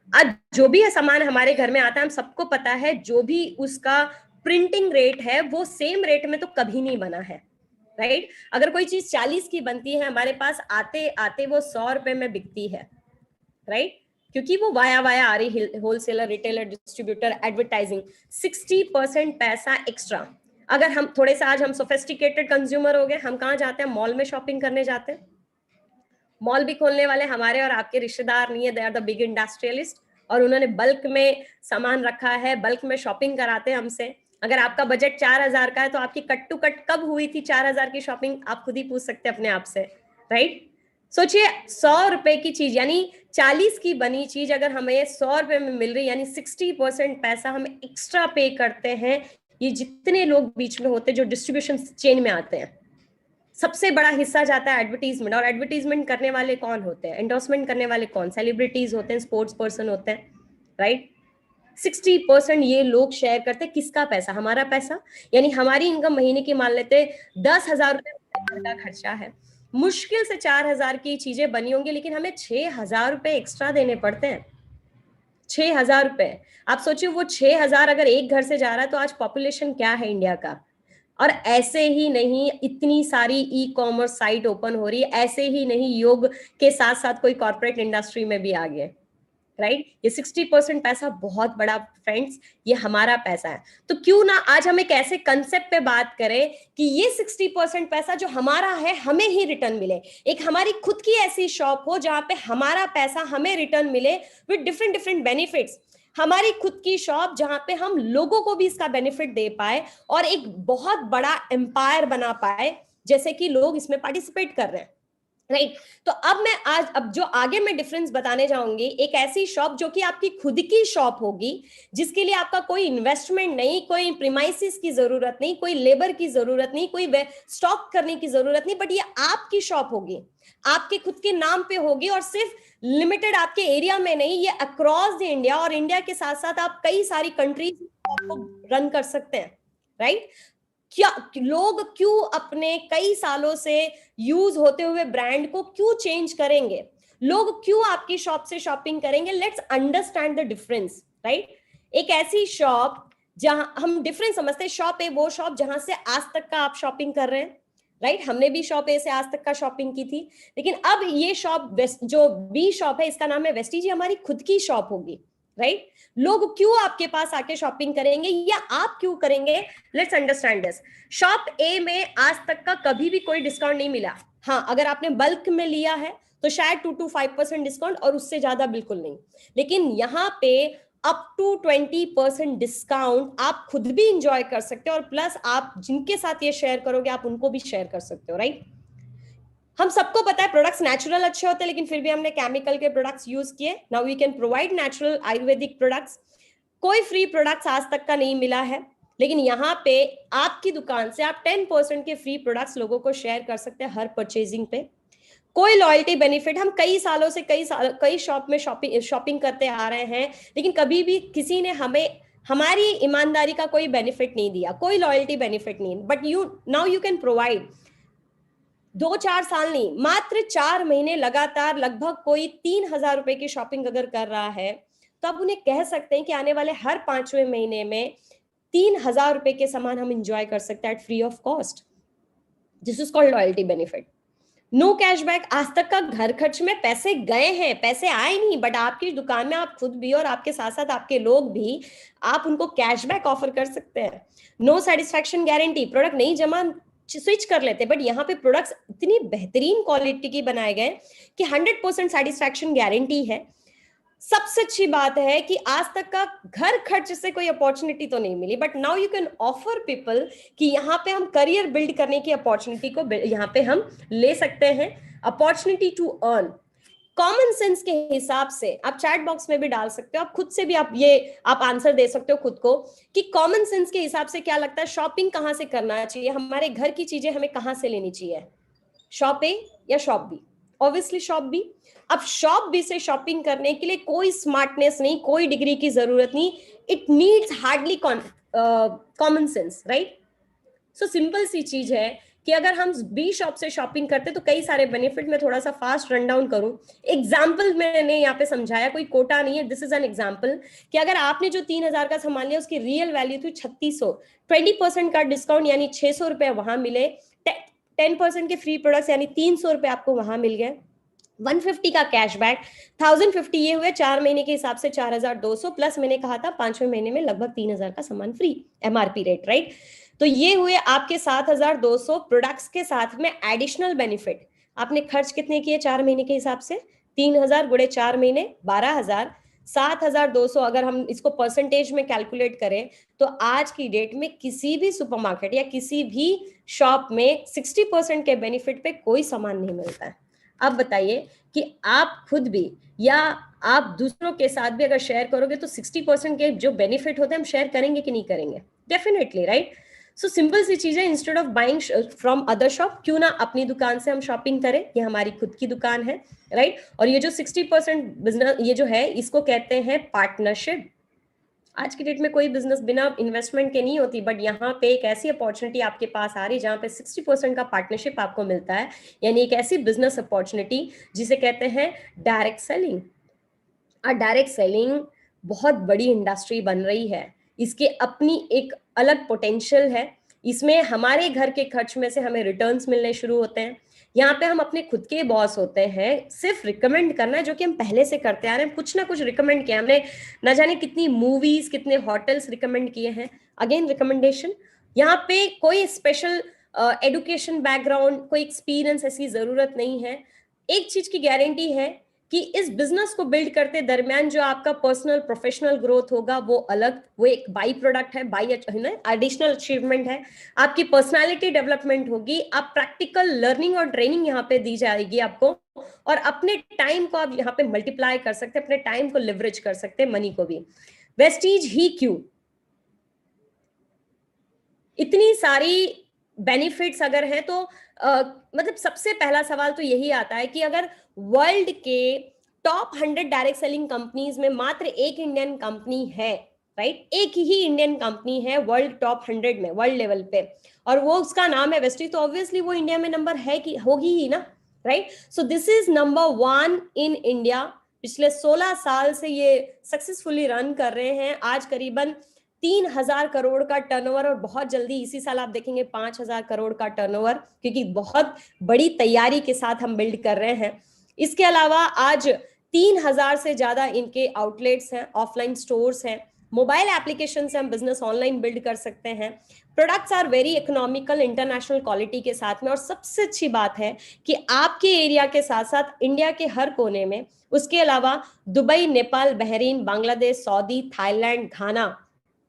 आज जो भी सामान हमारे घर में आता है, हम सबको पता है, जो भी उसका प्रिंटिंग रेट है वो सेम रेट में तो कभी नहीं बना है, राइट? अगर कोई चीज 40 की बनती है, हमारे पास आते आते वो 100 रुपए में बिकती है, राइट? क्योंकि वो वाया आ रही, होलसेलर, रिटेलर, डिस्ट्रीब्यूटर, एडवर्टाइजिंग, 60% पैसा एक्स्ट्रा। अगर हम थोड़े से आज हम सोफिस्टिकेटेड कंज्यूमर हो गए, हम कहाँ जाते हैं? मॉल में शॉपिंग करने जाते हैं। मॉल भी खोलने वाले हमारे और आपके रिश्तेदार नहीं है, they are the big industrialist, और उन्होंने बल्क में सामान रखा है, बल्क में शॉपिंग कराते हैं हमसे। अगर आपका बजट 4,000 का है तो आपकी कट टू कट कब हुई थी 4,000 की शॉपिंग, आप खुद ही पूछ सकते हैं अपने आप से, राइट? सोचिए 100 रुपए की चीज यानी 40 की बनी चीज अगर हमें 100 रुपए में मिल रही, यानी 60% पैसा हम एक्स्ट्रा पे करते हैं। ये जितने लोग बीच में होते हैं जो डिस्ट्रीब्यूशन चेन में आते हैं, सबसे बड़ा हिस्सा जाता है एडवर्टीजमेंट। और एडवर्टीजमेंट करने वाले कौन होते हैं, एंडोर्समेंट करने वाले कौन, सेलिब्रिटीज होते हैं, स्पोर्ट्स पर्सन होते हैं, राइट? 60% ये लोग शेयर करते हैं। किसका पैसा? हमारा पैसा। यानी हमारी इनकम महीने की मान लेते 10,000 रुपए का खर्चा है, मुश्किल से 4,000 की चीजें बनी होंगी, लेकिन हमें 6,000 रुपए एक्स्ट्रा देने पड़ते हैं। 6,000 रुपए। आप सोचिए वो 6,000 अगर एक घर से जा रहा है तो आज पॉपुलेशन क्या है इंडिया का। और ऐसे ही नहीं, इतनी सारी ई कॉमर्स साइट ओपन हो रही है, ऐसे ही नहीं योग के साथ साथ कोई कॉर्पोरेट इंडस्ट्री में भी आ गए, राइट? ये 60% पैसा बहुत बड़ा फ्रेंड्स, ये हमारा पैसा है। तो क्यों ना आज हम एक ऐसे कंसेप्ट पे बात करें कि ये 60% पैसा जो हमारा है हमें ही रिटर्न मिले। एक हमारी खुद की ऐसी शॉप हो जहां पे हमारा पैसा हमें रिटर्न मिले विद डिफरेंट डिफरेंट बेनिफिट्स। हमारी खुद की शॉप जहां पे हम लोगों को भी इसका बेनिफिट दे पाए और एक बहुत बड़ा एम्पायर बना पाए, जैसे कि लोग इसमें पार्टिसिपेट कर रहे हैं, राइट? तो अब जो आगे मैं डिफरेंस बताने जाऊंगी, एक ऐसी शॉप जो कि आपकी खुद की शॉप होगी, जिसके लिए आपका कोई इन्वेस्टमेंट नहीं, कोई प्रीमाइसिस की जरूरत नहीं, कोई लेबर की जरूरत नहीं, कोई स्टॉक करने की जरूरत नहीं, बट ये आपकी शॉप होगी, आपके खुद के नाम पे होगी, और सिर्फ लिमिटेड आपके एरिया में नहीं, ये अक्रॉस द इंडिया, और इंडिया के साथ साथ आप कई सारी कंट्रीज को रन कर सकते हैं, राइट? क्या लोग क्यों अपने कई सालों से यूज होते हुए ब्रांड को क्यों चेंज करेंगे, लोग क्यों आपकी शॉप से शॉपिंग करेंगे? Let's understand the difference, right? एक ऐसी शॉप जहां हम डिफरेंस समझते हैं, शॉप ए वो शॉप जहां से आज तक का आप शॉपिंग कर रहे हैं, राइट? हमने भी शॉप ए से आज तक का शॉपिंग की थी, लेकिन अब ये शॉप जो बी शॉप है, इसका नाम है वेस्टीज, हमारी खुद की शॉप होगी, राइट? लोग क्यों आपके पास आके शॉपिंग करेंगे या आप क्यों करेंगे? Let's understand this. शॉप ए में आज तक का कभी भी कोई डिस्काउंट नहीं मिला। हाँ, अगर आपने बल्क में लिया है तो शायद 2 to 5% डिस्काउंट, और उससे ज्यादा बिल्कुल नहीं। लेकिन यहाँ पे अप टू 20% डिस्काउंट आप खुद भी इंजॉय कर सकते हो, और प्लस आप जिनके साथ ये शेयर करोगे आप उनको भी शेयर कर सकते हो, राइट? हम सबको पता है प्रोडक्ट्स नेचुरल अच्छे होते हैं, लेकिन फिर भी हमने केमिकल के प्रोडक्ट्स यूज किए। Now we can provide natural ayurvedic products. कोई फ्री प्रोडक्ट्स आज तक का नहीं मिला है, लेकिन यहाँ पे आपकी दुकान से आप 10% के फ्री प्रोडक्ट्स लोगों को शेयर कर सकते हैं हर परचेजिंग पे। कोई लॉयल्टी बेनिफिट, हम कई सालों से कई शॉप में शॉपिंग करते आ रहे हैं, लेकिन कभी भी किसी ने हमें हमारी ईमानदारी का कोई बेनिफिट नहीं दिया, कोई लॉयल्टी बेनिफिट नहीं। But now you can provide 2-4 साल नहीं, मात्र 4 महीने लगातार लगभग कोई 3,000 रुपए की शॉपिंग अगर कर रहा है, तो आप उन्हें कह सकते हैं कि आने वाले हर 5वें महीने में 3,000 रुपए के सामान हम इंजॉय कर सकते हैं at free of cost. This is called loyalty benefit. No cashback. आज तक का घर खर्च में पैसे गए हैं, पैसे आए नहीं, बट आपकी दुकान में आप खुद भी और आपके साथ साथ आपके लोग भी, आप उनको कैशबैक ऑफर कर सकते हैं। नो सेटिस्फैक्शन गारंटी, प्रोडक्ट नहीं जमा स्विच कर लेते, बट यहाँ पे प्रोडक्ट्स इतनी बेहतरीन क्वालिटी की बनाए गए कि 100% सेटिस्फैक्शन गारंटी है। सबसे अच्छी बात है कि आज तक का घर खर्च से कोई अपॉर्चुनिटी तो नहीं मिली, but now you can offer people कि यहाँ पे हम करियर बिल्ड करने की अपॉर्चुनिटी को यहाँ पे हम ले सकते हैं, opportunity to earn. Common sense के हिसाब से आप चैट बॉक्स में भी डाल सकते हो, आप खुद से भी आप आंसर दे सकते हो खुद को कि कॉमन सेंस के हिसाब से क्या लगता है शॉपिंग कहाँ से करना चाहिए, हमारे घर की चीजें हमें कहाँ से लेनी चाहिए, शॉप ए या shop B? Obviously shop B. अब शॉप बी से शॉपिंग करने के लिए कोई स्मार्टनेस नहीं, कोई डिग्री की जरूरत नहीं, it needs hardly common sense, right? So simple सी चीज है कि अगर हम बी शॉप से शॉपिंग करते तो कई सारे बेनिफिट, में थोड़ा सा फास्ट रन डाउन करूं। एग्जाम्पल मैंने यहाँ पे समझाया, कोई कोटा नहीं है, दिस इज एन एग्जाम्पल कि अगर आपने जो 3,000 का सामान लिया उसकी रियल वैल्यू थी 3,600, 20% का डिस्काउंट यानी 600 रुपए वहां मिले, 10% के फ्री प्रोडक्ट्स यानी 300 रुपए आपको वहां मिल गए, 150 का कैशबैक, 1050 ये हुए 4 महीने के हिसाब से 4,200, प्लस मैंने कहा था 5वें महीने में लगभग 3,000 का सामान फ्री, एमआरपी रेट, राइट? तो ये हुए आपके 7,200 प्रोडक्ट्स के साथ में एडिशनल बेनिफिट। आपने खर्च कितने किए 4 महीने के हिसाब से? 3,000 गुणे 4 महीने 12,000, 7,200। अगर हम इसको परसेंटेज में कैलकुलेट करें तो आज की डेट में किसी भी सुपरमार्केट या किसी भी शॉप में 60% के बेनिफिट पे कोई सामान नहीं मिलता है। अब बताइए कि आप खुद भी या आप दूसरों के साथ भी अगर शेयर करोगे तो 60% के जो बेनिफिट होते हैं हम शेयर करेंगे कि नहीं करेंगे? Definitely, right? सो सिंपल सी चीजें, instead of buying from other shop, क्यों ना अपनी दुकान से हम शॉपिंग करें, ये हमारी खुद की दुकान है, राइट? और ये जो 60% बिजनेस ये जो है इसको कहते हैं पार्टनरशिप। आज की डेट में कोई बिजनेस बिना इन्वेस्टमेंट के नहीं होती, बट यहाँ पे एक ऐसी अपॉर्चुनिटी आपके पास आ रही है जहाँ पे 60% का पार्टनरशिप आपको मिलता है, यानी एक ऐसी बिजनेस अपॉर्चुनिटी जिसे कहते हैं डायरेक्ट सेलिंग। और डायरेक्ट सेलिंग बहुत बड़ी इंडस्ट्री बन रही है, इसके अपनी एक अलग पोटेंशियल है। इसमें हमारे घर के खर्च में से हमें रिटर्न्स मिलने शुरू होते हैं। यहाँ पे हम अपने खुद के बॉस होते हैं, सिर्फ रिकमेंड करना है, जो कि हम पहले से करते आ रहे हैं। कुछ ना कुछ रिकमेंड किया हमने, न जाने कितनी मूवीज, कितने होटल्स रिकमेंड किए हैं। अगेन रिकमेंडेशन, यहाँ पे कोई स्पेशल एडुकेशन बैकग्राउंड, कोई एक्सपीरियंस ऐसी जरूरत नहीं है। एक चीज की गारंटी है कि इस बिजनेस को बिल्ड करते दरमियान जो आपका पर्सनल प्रोफेशनल ग्रोथ होगा वो अलग, वो एक बाई प्रोडक्ट है, बाई एडिशनल अचीवमेंट है। आपकी पर्सनालिटी डेवलपमेंट होगी, आप प्रैक्टिकल लर्निंग और ट्रेनिंग यहाँ पे दी जाएगी आपको, और अपने टाइम को आप यहाँ पे मल्टीप्लाई कर सकते हैं, अपने टाइम को लिवरेज कर सकते हैं, मनी को भी। वेस्टीज ही क्यों? इतनी सारी बेनिफिट्स अगर है तो मतलब सबसे पहला सवाल तो यही आता है कि अगर वर्ल्ड के टॉप 100 डायरेक्ट सेलिंग कंपनीज में मात्र एक इंडियन कंपनी है, राइट? एक ही इंडियन कंपनी है वर्ल्ड टॉप 100 में, वर्ल्ड लेवल पे, और वो उसका नाम है वेस्टीज, तो ऑब्वियसली वो इंडिया में नंबर है कि होगी ही ना, right? So this is number 1 in India. पिछले 16 साल से ये सक्सेसफुली रन कर रहे हैं। आज करीबन 3,000 करोड़ का टर्नओवर, और बहुत जल्दी इसी साल आप देखेंगे 5,000 करोड़ का टर्नओवर, क्योंकि बहुत बड़ी तैयारी के साथ हम बिल्ड कर रहे हैं। इसके अलावा आज 3,000 से ज्यादा इनके आउटलेट्स हैं, ऑफलाइन स्टोर्स हैं, मोबाइल एप्लीकेशन से हम बिजनेस ऑनलाइन बिल्ड कर सकते हैं। Products are very economical, international quality के साथ में, और सबसे अच्छी बात है कि आपके एरिया के साथ साथ इंडिया के हर कोने में, उसके अलावा Dubai, Nepal, Bahrain, Bangladesh, Saudi, Thailand, Ghana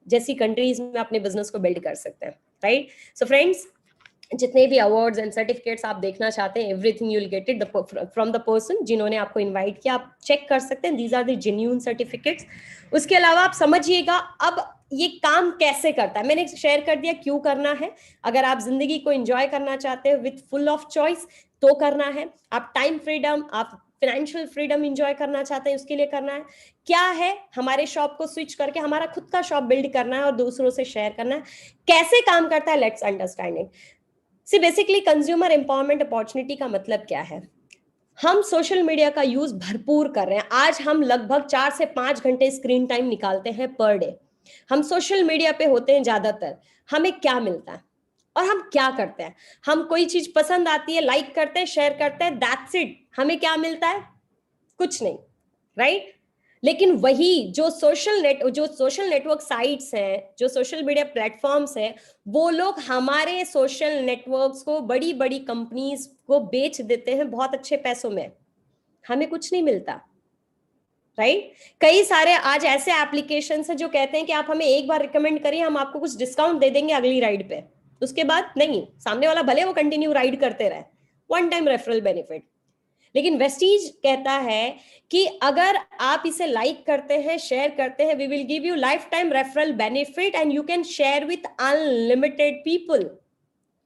जैसी कंट्रीज में अपने बिजनेस को बिल्ड कर सकते हैं, राइट? सो फ्रेंड्स, जितने भी अवार्ड्स एंड सर्टिफिकेट्स आप देखना चाहते हैं, everything you will get it from the person जिन्होंने आपको इनवाइट किया। आप चेक कर सकते हैं, these are the genuine certificates. उसके अलावा आप समझिएगा अब ये काम कैसे करता है। मैंने शेयर कर दिया क्यों करना है। अगर आप जिंदगी को एंजॉय करना चाहते हैं विथ फुल ऑफ चॉइस तो करना है। आप टाइम फ्रीडम, आप फाइनेंशियल फ्रीडम एंजॉय करना चाहते हैं, उसके लिए करना है। क्या है, हमारे शॉप को स्विच करके हमारा खुद का शॉप बिल्ड करना है और दूसरों से शेयर करना है। कैसे काम करता है, let's understand it. See basically consumer empowerment opportunity का मतलब क्या है? हम सोशल मीडिया का यूज भरपूर कर रहे हैं। आज हम लगभग 4 से 5 घंटे स्क्रीन टाइम निकालते हैं पर डे। हम सोशल मीडिया पे होते हैं ज्यादातर। हमें क्या मिलता है और हम क्या करते हैं? हम कोई चीज पसंद आती है, लाइक करते हैं, शेयर करते हैं, दैट्स इट। हमें क्या मिलता है? कुछ नहीं, राइट? लेकिन वही जो सोशल नेटवर्क साइट्स हैं, जो सोशल मीडिया प्लेटफॉर्म्स हैं, वो लोग हमारे सोशल नेटवर्क्स को बड़ी बड़ी कंपनीज को बेच देते हैं बहुत अच्छे पैसों में। हमें कुछ नहीं मिलता, राइट? कई सारे आज ऐसे एप्लीकेशंस हैं जो कहते हैं कि आप हमें एक बार रिकमेंड करिए, हम आपको कुछ डिस्काउंट दे देंगे अगली राइड पे। उसके बाद नहीं, सामने वाला भले वो कंटिन्यू राइड करते रहे, वन टाइम रेफरल बेनिफिट। लेकिन वेस्टीज कहता है कि अगर आप इसे लाइक करते हैं, शेयर करते हैं, we will give you lifetime referral benefit and you can share with unlimited people,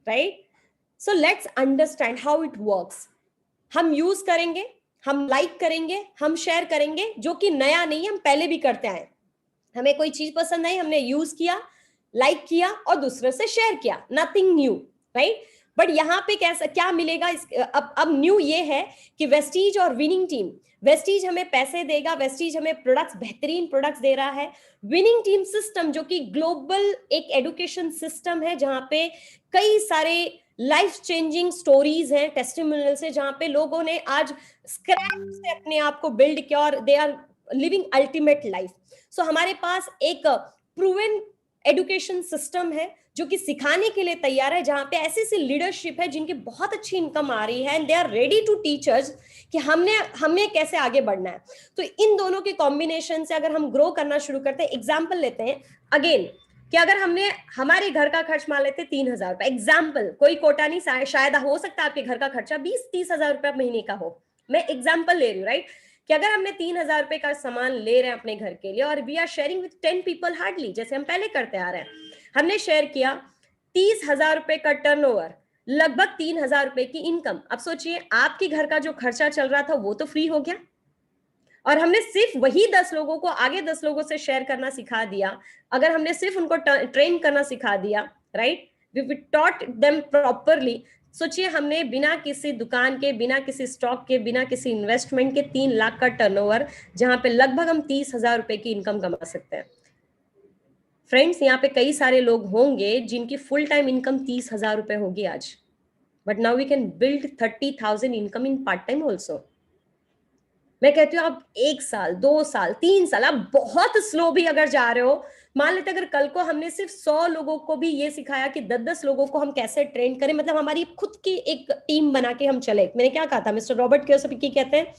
right? So let's understand how it works. हम यूज करेंगे, हम लाइक करेंगे, हम शेयर करेंगे, जो कि नया नहीं है, हम पहले भी करते आए। हमें कोई चीज पसंद आई, हमने यूज किया, लाइक किया और दूसरे से शेयर किया, नथिंग न्यू, राइट? बट यहाँ पे कैसा क्या मिलेगा? अब न्यू ये है कि वेस्टीज और विनिंग टीम, वेस्टीज हमें पैसे देगा, वेस्टीज हमें प्रोडक्ट्स, बेहतरीन प्रोडक्ट्स दे रहा है। विनिंग टीम सिस्टम जो कि ग्लोबल एक एडुकेशन सिस्टम है, जहां पे कई सारे लाइफ चेंजिंग स्टोरीज हैं, टेस्टिमोनियल्स है, जहां पे लोगों ने आज स्क्रैच से अपने आप को बिल्ड किया और they are living ultimate life. So हमारे पास एक प्रूवन एजुकेशन सिस्टम है जो कि सिखाने के लिए तैयार है, जहां पे ऐसी ऐसी लीडरशिप है जिनकी बहुत अच्छी इनकम आ रही है and they are ready to teach us कि हमने कैसे आगे बढ़ना है। तो इन दोनों के कॉम्बिनेशन से अगर हम ग्रो करना शुरू करते हैं, एग्जाम्पल लेते हैं अगेन कि अगर हमने हमारे घर का खर्च मान लेते 3,000 रुपए, एग्जाम्पल, कोई कोटा नहीं, शायद हो सकता है आपके घर का खर्चा 20-30 हजार रुपए महीने का हो, मैं एग्जाम्पल ले रही हूँ, राइट, कि अगर हमने 3,000 रुपए का सामान ले रहे हैं अपने घर के लिए और we are sharing with 10 people hardly, जैसे हम पहले करते आ रहे हैं, हमने शेयर किया 30,000 रुपए का टर्नओवर, लगभग 3,000 रुपए की इनकम। अब सोचिए आपके घर का जो खर्चा चल रहा था वो तो फ्री हो गया और हमने सिर्फ वही 10 लोगों को आगे 10 लोगों से शेयर करना सिखा दिया। अगर हमने सिर्फ उनको ट्रेन करना सिखा दिया, right, we taught them properly, सोचिए हमने बिना किसी दुकान के, बिना किसी स्टॉक के, बिना किसी इन्वेस्टमेंट के 3 लाख का टर्नओवर, जहां पे लगभग हम 30,000 रुपए की इनकम कमा सकते हैं। फ्रेंड्स, यहाँ पे कई सारे लोग होंगे जिनकी फुल टाइम इनकम 30,000 रुपए होगी आज, but now we can build 30,000 income in part time also. मैं कहती हूँ आप 1 साल, 2 साल, 3 साल, आप बहुत स्लो भी अगर जा रहे हो, मान लेते अगर कल को हमने सिर्फ 100 लोगों को भी ये सिखाया कि 10-10 लोगों को हम कैसे ट्रेन करें, मतलब हमारी खुद की एक टीम बना के हम चले। मैंने क्या कहा था, मिस्टर रॉबर्ट कियोसाकी कहते हैं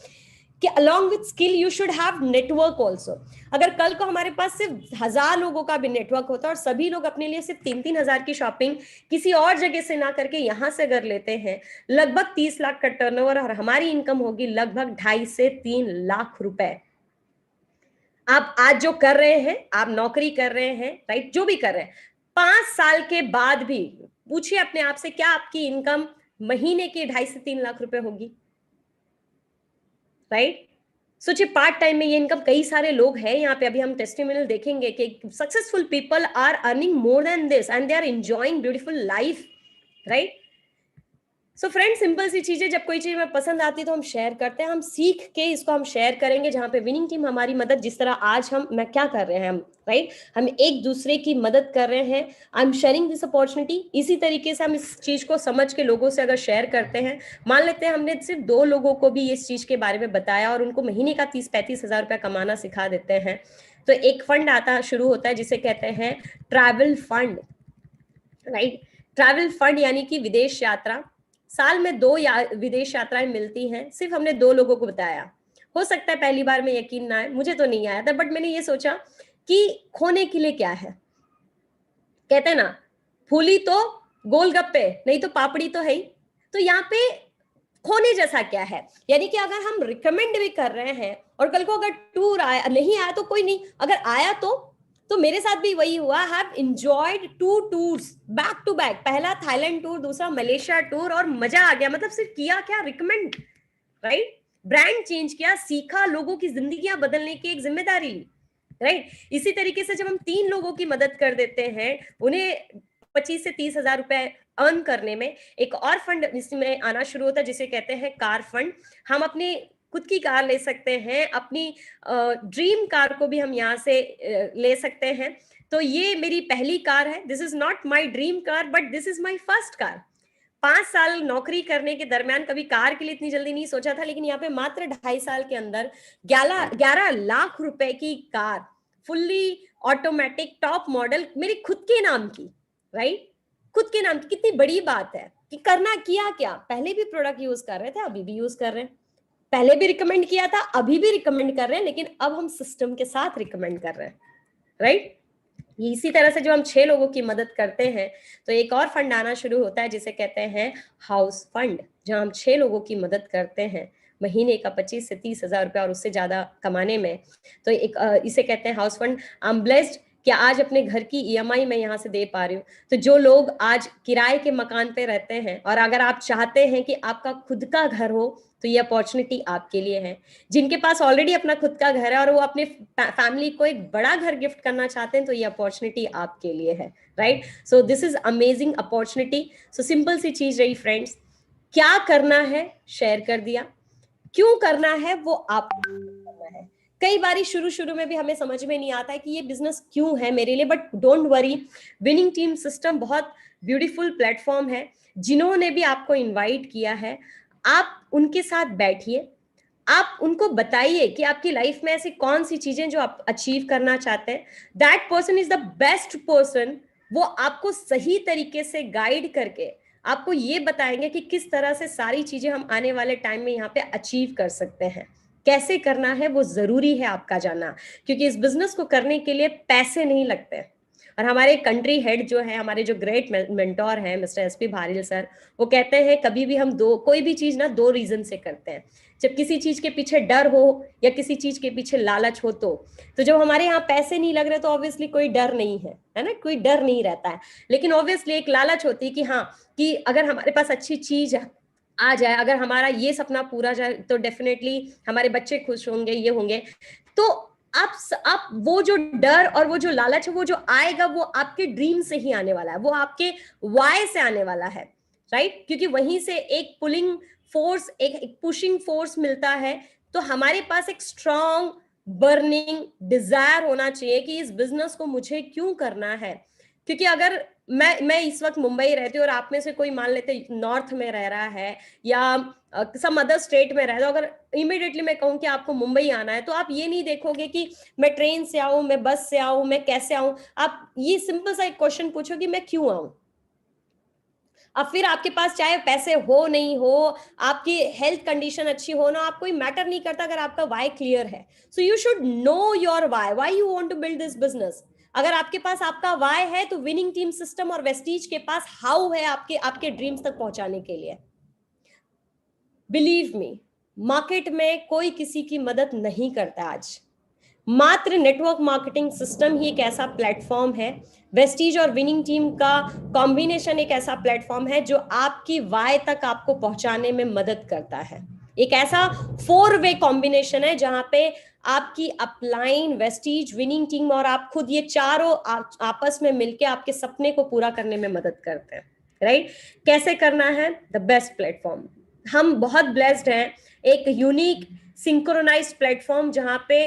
कि along with skill you should have network also। अगर कल को हमारे पास सिर्फ 1000 लोगों का भी नेटवर्क होता और सभी लोग अपने लिए सिर्फ 3-3 हजार की शॉपिंग किसी और जगह से ना करके यहां से कर लेते हैं, लगभग 30 लाख का टर्नओवर और हमारी इनकम होगी लगभग 2.5 से 3 लाख रुपए। आप आज जो कर रहे हैं, आप नौकरी कर रहे हैं, राइट, जो भी कर रहे हैं, 5 साल के बाद भी पूछिए अपने आप से, क्या आपकी इनकम महीने की 2.5 से 3 लाख रुपए होगी, राइट? सोचिए पार्ट टाइम में ये इनकम, कई सारे लोग हैं यहाँ पे, अभी हम टेस्टिमोनियल देखेंगे कि successful people are earning more than this and they are enjoying beautiful life, right? So friend, simple सी चीजें, जब कोई चीज हमें पसंद आती है तो हम शेयर करते हैं, हम सीख के इसको हम शेयर करेंगे, जहां पे विनिंग टीम हमारी मदद, जिस तरह आज मैं क्या कर रहे हैं हम, राइट, हम एक दूसरे की मदद कर रहे हैं, I am sharing this opportunity. इसी तरीके से हम इस चीज को समझ के लोगों से अगर शेयर करते हैं, मान लेते हैं हमने सिर्फ 2 लोगों को भी इस चीज के बारे में बताया और उनको महीने का 30-35 हजार रुपया कमाना सिखा देते हैं, तो एक फंड आता शुरू होता है जिसे कहते हैं travel fund, right? Travel fund यानी कि विदेश यात्रा। साल में 2 विदेश यात्राएं मिलती हैं, सिर्फ हमने 2 लोगों को बताया। हो सकता है पहली बार में यकीन ना आए, मुझे तो नहीं आया था, बट मैंने ये सोचा कि खोने के लिए क्या है, कहते हैं ना, फूली तो गोलगप्पे, नहीं तो पापड़ी तो है ही, तो यहाँ पे खोने जैसा क्या है, यानी कि अगर हम रिकमेंड भी कर रहे हैं और कल को अगर टूर आया, नहीं आया तो कोई नहीं, अगर आया तो मेरे साथ भी वही हुआ। Have enjoyed 2 tours back to back, पहला थाईलैंड टूर, दूसरा मलेशिया टूर, और मजा आ गया। मतलब सिर्फ किया क्या, रिकमेंड, राइट, ब्रांड चेंज किया, सीखा, लोगों की जिंदगियां बदलने की एक जिम्मेदारी ली, राइट। इसी तरीके से जब हम 3 लोगों की मदद कर देते हैं, उन्हें 25 से 30 हजार रुपए अर्न करने में, एक और फंड इसमें आना शुरू होता है जिसे कहते हैं कार फंड। हम अपनी खुद की कार ले सकते हैं, अपनी ड्रीम कार को भी हम यहाँ से ले सकते हैं। तो ये मेरी पहली कार है, this is not my dream car but this is my first car. 5 साल नौकरी करने के दरमियान कभी कार के लिए इतनी जल्दी नहीं सोचा था, लेकिन यहाँ पे मात्र 2.5 साल के अंदर 11 लाख रुपए की car, fully automatic top model, मेरी खुद के नाम की, राइट, खुद के नाम की। कितनी बड़ी बात है कि करना किया क्या, पहले भी प्रोडक्ट यूज कर रहे थे, अभी भी यूज कर रहे हैं, पहले भी रिकमेंड किया था, अभी भी रिकमेंड कर रहे हैं, लेकिन अब हम सिस्टम के साथ रिकमेंड कर रहे हैं, राइट। इसी तरह से जब हम 6 लोगों की मदद करते हैं तो एक और फंड आना शुरू होता है जिसे कहते हैं हाउस फंड, जहां हम 6 लोगों की मदद करते हैं महीने का 25 से 30 हजार रुपया और उससे ज्यादा कमाने में। तो एक इसे कहते हैं house fund. I am blessed कि आज अपने घर की EMI मैं यहाँ से दे पा रही हूँ। तो जो लोग आज किराए के मकान पे रहते हैं और अगर आप चाहते हैं कि आपका खुद का घर हो तो ये अपॉर्चुनिटी आपके लिए है। जिनके पास ऑलरेडी अपना खुद का घर है और वो अपने फैमिली को एक बड़ा घर गिफ्ट करना चाहते हैं तो ये अपॉर्चुनिटी आपके लिए है, right. So this is amazing opportunity. So simple सी चीज रही फ्रेंड्स, क्या करना है शेयर कर दिया, क्यों करना है वो आप करना है। कई बारी शुरू में भी हमें समझ में नहीं आता है कि ये बिजनेस क्यों है मेरे लिए, but don't worry, winning team system बहुत ब्यूटीफुल प्लेटफॉर्म है। जिन्होंने भी आपको इनवाइट किया है, आप उनके साथ बैठिए, आप उनको बताइए कि आपकी लाइफ में ऐसी कौन सी चीजें जो आप अचीव करना चाहते हैं, that person is the best person. वो आपको सही तरीके से गाइड करके आपको ये बताएंगे कि किस तरह से सारी चीजें हम आने वाले टाइम में यहाँ पे अचीव कर सकते हैं। कैसे करना है वो जरूरी है आपका जानना, क्योंकि इस बिजनेस को करने के लिए पैसे नहीं लगते। और हमारे कंट्री हेड जो है, हमारे जो ग्रेट मेंटोर हैं मिस्टर एसपी भारिल सर, वो कहते हैं कभी भी हम कोई भी चीज ना 2 रीजन से करते हैं। जब किसी चीज के पीछे डर हो या किसी चीज के पीछे लालच हो तो जब हमारे यहाँ पैसे नहीं लग रहे तो ऑब्वियसली कोई डर नहीं है ना, कोई डर नहीं रहता है। लेकिन ऑब्वियसली एक लालच होती है कि हाँ, कि अगर हमारे पास अच्छी चीज आ जाए, अगर हमारा ये सपना पूरा जाए तो डेफिनेटली हमारे बच्चे खुश होंगे, ये होंगे। तो आप वो जो डर और वो जो लालच है, वो जो आएगा वो आपके ड्रीम से ही आने वाला है, वो आपके वाई से आने वाला है, राइट? क्योंकि वहीं से एक पुलिंग फोर्स, एक पुशिंग फोर्स मिलता है। तो हमारे पास एक स्ट्रॉन्ग बर्निंग डिजायर होना चाहिए कि इस बिजनेस को मुझे क्यों करना है। क्योंकि अगर मैं इस वक्त मुंबई रहती हूँ और आप में से कोई मान लेते नॉर्थ में रह रहा है या सम अदर स्टेट में रह रहा है, अगर इमीडिएटली मैं कहूँ कि आपको मुंबई आना है तो आप ये नहीं देखोगे कि मैं ट्रेन से आऊं, मैं बस से आऊं, मैं कैसे आऊं। आप ये सिंपल सा एक क्वेश्चन पूछो कि मैं क्यों आऊं। अब फिर आपके पास चाहे पैसे हो नहीं हो, आपकी हेल्थ कंडीशन अच्छी हो ना, आप कोई मैटर नहीं करता अगर आपका वाई क्लियर है। So you should know your why you want to build this business. अगर आपके पास आपका वाई है तो विनिंग टीम सिस्टम और वेस्टीज के पास हाउ है आपके ड्रीम्स तक पहुंचाने के लिए। बिलीव मी, मार्केट में कोई किसी की मदद नहीं करता आज। मात्र नेटवर्क मार्केटिंग सिस्टम ही एक ऐसा प्लेटफॉर्म है, वेस्टीज और विनिंग टीम का कॉम्बिनेशन एक ऐसा प्लेटफॉर्म है जो आपकी वाई तक आपको पहुंचाने में मदद करता है। एक ऐसा 4-वे कॉम्बिनेशन है जहां पे आपकी अपलाइन, वेस्टीज, विनिंग टीम और आप खुद, ये चारों आपस में मिलके आपके सपने को पूरा करने में मदद करते हैं, राइट? कैसे करना है? The best platform. हम बहुत ब्लेस्ड हैं, एक यूनिक सिंक्रोनाइज्ड प्लेटफॉर्म जहां पे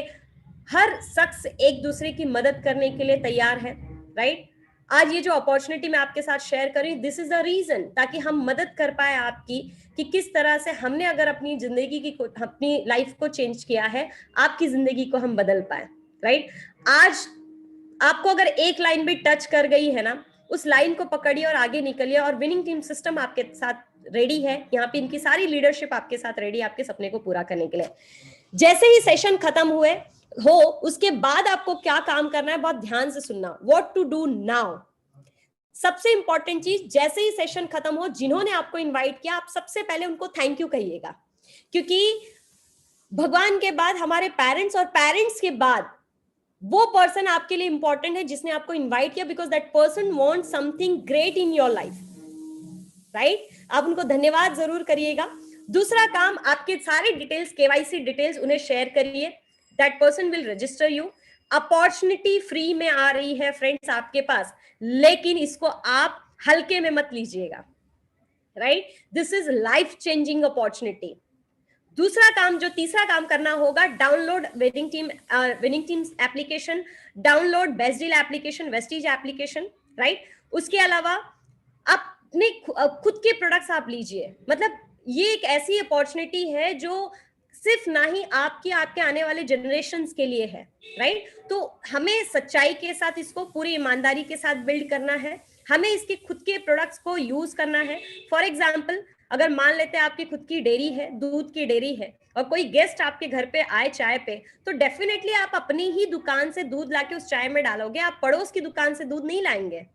हर शख्स एक दूसरे की मदद करने के लिए तैयार है, राइट? आज ये जो अपॉर्चुनिटी मैं आपके साथ शेयर कर रही हूँ, दिस इज द रीजन, ताकि हम मदद कर पाए आपकी कि किस तरह से हमने अगर अपनी जिंदगी की, अपनी लाइफ को चेंज किया है, आपकी जिंदगी को हम बदल पाए, राइट? आज आपको अगर एक लाइन भी टच कर गई है ना, उस लाइन को पकड़िए और आगे निकलिए। और विनिंग टीम सिस्टम आपके साथ रेडी है, यहाँ पे इनकी सारी लीडरशिप आपके साथ रेडी है आपके सपने को पूरा करने के लिए। जैसे ही सेशन खत्म हो उसके बाद आपको क्या काम करना है, बहुत ध्यान से सुनना। व्हाट टू डू नाउ, सबसे इंपॉर्टेंट चीज, जैसे ही सेशन खत्म हो, जिन्होंने आपको इनवाइट किया, आप सबसे पहले उनको थैंक यू कहिएगा। क्योंकि भगवान के बाद हमारे पेरेंट्स, और पेरेंट्स के बाद वो पर्सन आपके लिए इंपॉर्टेंट है जिसने आपको इनवाइट किया, because that person want something great in your life, right? आप उनको धन्यवाद जरूर करिएगा। दूसरा काम, आपके सारे डिटेल्स, केवाईसी डिटेल्स उन्हें शेयर करिए। That person will register you. Opportunity free में आ रही है फ्रेंड्स आपके पास, लेकिन इसको आप हल्के में मत लीजिएगा, right? This is life changing opportunity. दूसरा काम, जो तीसरा काम करना होगा, download winning team application, download best deal application, Vestige application, right? उसके अलावा अपने खुद के प्रोडक्ट्स आप लीजिए। मतलब ये एक ऐसी अपॉर्चुनिटी है जो सिर्फ ना ही आपके आने वाले जनरेशंस के लिए है, राइट? तो हमें सच्चाई के साथ इसको पूरी ईमानदारी के साथ बिल्ड करना है। हमें इसके खुद के प्रोडक्ट्स को यूज करना है। फॉर एग्जाम्पल, अगर मान लेते हैं आपकी खुद की डेयरी है, दूध की डेयरी है, और कोई गेस्ट आपके घर पे आए चाय पे, तो डेफिनेटली आप अपनी ही दुकान से दूध लाके उस चाय में डालोगे, आप पड़ोस की दुकान से दूध नहीं लाएंगे।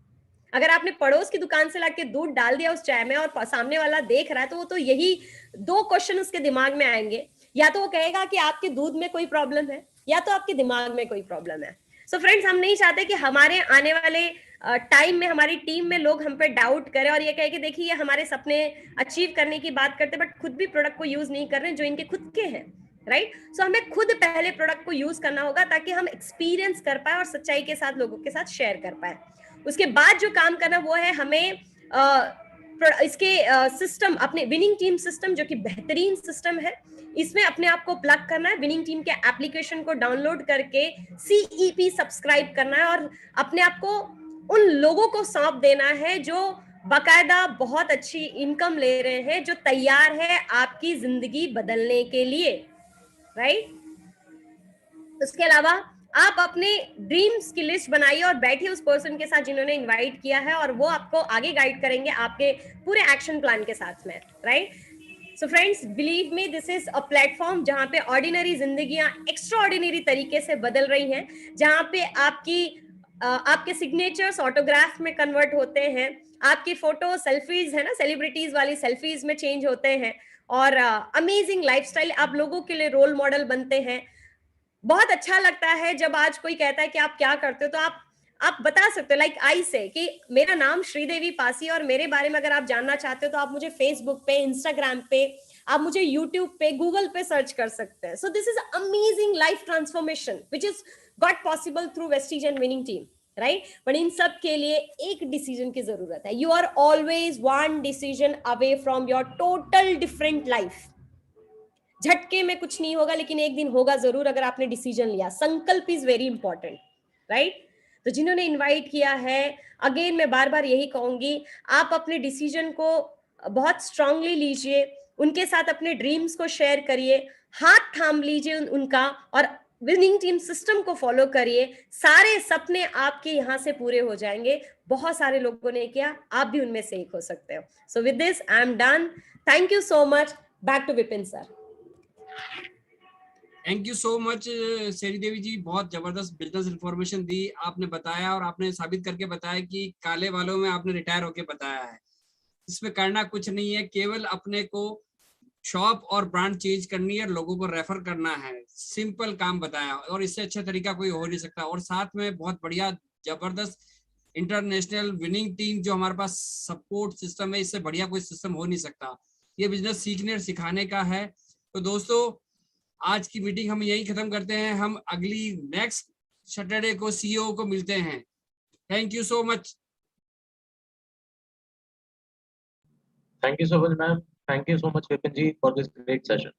अगर आपने पड़ोस की दुकान से लाके दूध डाल दिया उस चाय में और सामने वाला देख रहा है, तो वो तो यही 2 क्वेश्चन उसके दिमाग में आएंगे। या तो वो कहेगा कि आपके दूध में कोई प्रॉब्लम है, या तो आपके दिमाग में कोई प्रॉब्लम है। सो फ्रेंड्स, हम नहीं चाहते कि हमारे आने वाले टाइम में हमारी टीम में लोग हम पे डाउट करें और ये कहे कि देखिए ये हमारे सपने अचीव करने की बात करते बट खुद भी प्रोडक्ट को यूज नहीं कर रहे जो इनके खुद के हैं, राइट? सो हमें खुद पहले प्रोडक्ट को यूज करना होगा ताकि हम एक्सपीरियंस कर पाए और सच्चाई के साथ लोगों के साथ शेयर कर पाए। उसके बाद जो काम करना वो है हमें इसके सिस्टम, अपने विनिंग टीम सिस्टम जो कि बेहतरीन सिस्टम है, इसमें अपने आप को प्लग करना है। विनिंग टीम के एप्लीकेशन को डाउनलोड करके CEP सब्सक्राइब करना है और अपने आप को उन लोगों को सौंप देना है जो बाकायदा बहुत अच्छी इनकम ले रहे हैं, जो तैयार है आपकी जिंदगी बदलने के लिए, राइट। उसके अलावा आप अपने ड्रीम्स की लिस्ट बनाइए और बैठिए उस पर्सन के साथ जिन्होंने इनवाइट किया है, और वो आपको आगे गाइड करेंगे आपके पूरे एक्शन प्लान के साथ में, right. So friends, believe me, this is a platform जहां पे ऑर्डिनरी जिंदगियां एक्स्ट्रा ऑर्डिनरी तरीके से बदल रही हैं, जहां पे आपके सिग्नेचर्स ऑटोग्राफ में कन्वर्ट होते हैं, आपकी फोटो सेल्फीज है ना, सेलिब्रिटीज वाली सेल्फीज में चेंज होते हैं, और अमेजिंग लाइफस्टाइल आप लोगों के लिए रोल मॉडल बनते हैं। बहुत अच्छा लगता है जब आज कोई कहता है कि आप क्या करते हो, तो आप बता सकते हो, लाइक आई से कि मेरा नाम श्रीदेवी पासी, और मेरे बारे में अगर आप जानना चाहते हो तो आप मुझे फेसबुक पे, इंस्टाग्राम पे, आप मुझे यूट्यूब पे, गूगल पे सर्च कर सकते हैं। So this is amazing life transformation which is got possible through Vestige and winning team, right. But इन सब के लिए एक डिसीजन की जरूरत है। You are always one decision away from your total different life. झटके में कुछ नहीं होगा, लेकिन एक दिन होगा जरूर अगर आपने डिसीजन लिया। संकल्प इज वेरी इंपॉर्टेंट, राइट। तो जिन्होंने इनवाइट किया है, अगेन मैं बार बार यही कहूंगी, आप अपने डिसीजन को बहुत स्ट्रांगली लीजिए, उनके साथ अपने ड्रीम्स को शेयर करिए, हाथ थाम लीजिए उनका, और विनिंग टीम सिस्टम को फॉलो करिए। सारे सपने आपके यहाँ से पूरे हो जाएंगे। बहुत सारे लोगों ने किया, आप भी उनमें से एक हो सकते हो। So with this I am done. Thank you so much. Back to Vipin sir. Thank you so much Sheri Devi जी, बहुत जबरदस्त बिजनेस इंफॉर्मेशन दी आपने, बताया, और आपने साबित करके बताया कि काले वालों में आपने रिटायर होके बताया है। इसमें करना कुछ नहीं है, केवल अपने को शॉप और ब्रांड चेंज करनी है, लोगों को रेफर करना है। सिंपल काम बताया, और इससे अच्छा तरीका कोई हो नहीं सकता। और साथ में बहुत बढ़िया जबरदस्त इंटरनेशनल विनिंग टीम जो हमारे पास सपोर्ट सिस्टम है, इससे बढ़िया कोई सिस्टम हो नहीं सकता। ये बिजनेस सीखने और सिखाने का है। तो दोस्तों, आज की मीटिंग हम यही खत्म करते हैं। हम अगली नेक्स्ट सैटरडे को सीईओ को मिलते हैं। Thank you so much. Thank you so much, ma'am. Thank you so much, Vipin ji, for this great session.